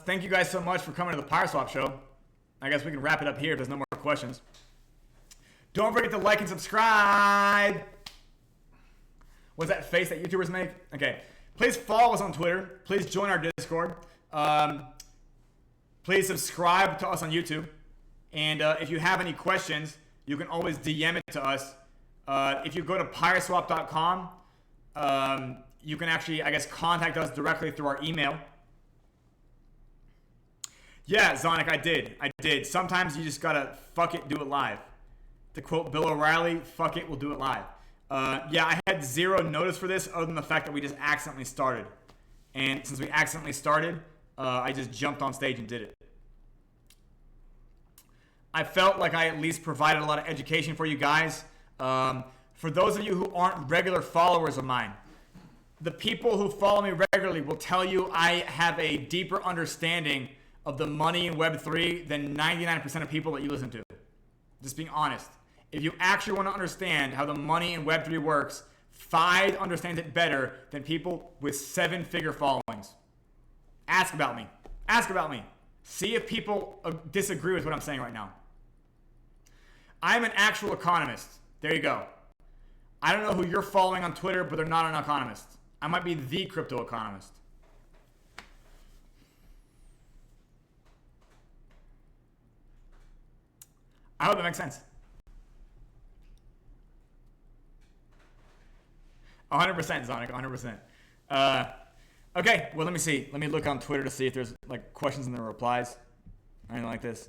thank you guys so much for coming to the Pyreswap show. I guess we can wrap it up here if there's no more questions. Don't forget to like and subscribe. What's that face that YouTubers make? Okay. Please follow us on Twitter. Please join our Discord. Please subscribe to us on YouTube. And if you have any questions, you can always DM it to us. If you go to pyreswap.com, you can actually, I guess, contact us directly through our email. Yeah, Zonic, I did. Sometimes you just gotta fuck it, do it live. To quote Bill O'Reilly, fuck it, we'll do it live. Yeah, I had 0 notice for this other than the fact that we just accidentally started. And since we accidentally started, I just jumped on stage and did it. I felt like I at least provided a lot of education for you guys. For those of you who aren't regular followers of mine, the people who follow me regularly will tell you I have a deeper understanding of the money in Web3 than 99% of people that you listen to. Just being honest. If you actually want to understand how the money in Web3 works, Fide understands it better than people with 7-figure followings. Ask about me. Ask about me. See if people disagree with what I'm saying right now. I'm an actual economist. There you go. I don't know who you're following on Twitter, but they're not an economist. I might be the crypto economist. I hope that makes sense. 100%, Zonic, 100%. Okay, well, let me see. Let me look on Twitter to see if there's like questions in the replies or anything like this.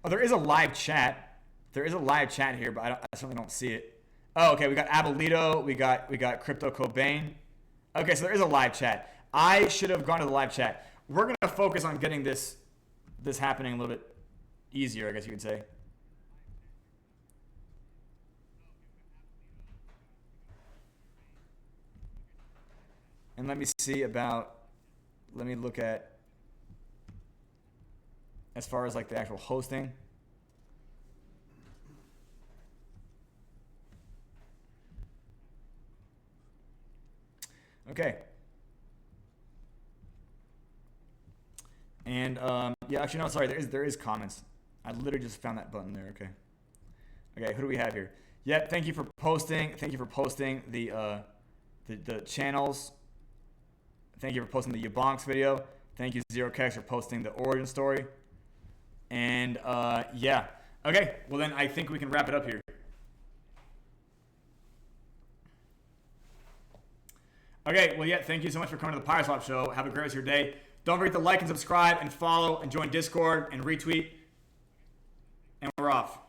Oh, there is a live chat. There is a live chat here, but I certainly don't see it. Oh, okay, we got Abolito. We got Crypto Cobain. Okay, so there is a live chat. I should have gone to the live chat. We're going to focus on getting this happening a little bit easier, I guess you could say. And let me see about, let me look at, as far as like the actual hosting. Okay. And yeah, actually no, sorry, there is comments. I literally just found that button there. Okay. Okay, who do we have here? Yeah, thank you for posting. Thank you for posting the channels. Thank you for posting the Yabonks video. Thank you, ZeroKex, for posting the origin story. And yeah. Okay, well then I think we can wrap it up here. Okay, well yeah, thank you so much for coming to the Pyreswap show. Have a great rest of your day. Don't forget to like and subscribe and follow and join Discord and retweet. And we're off.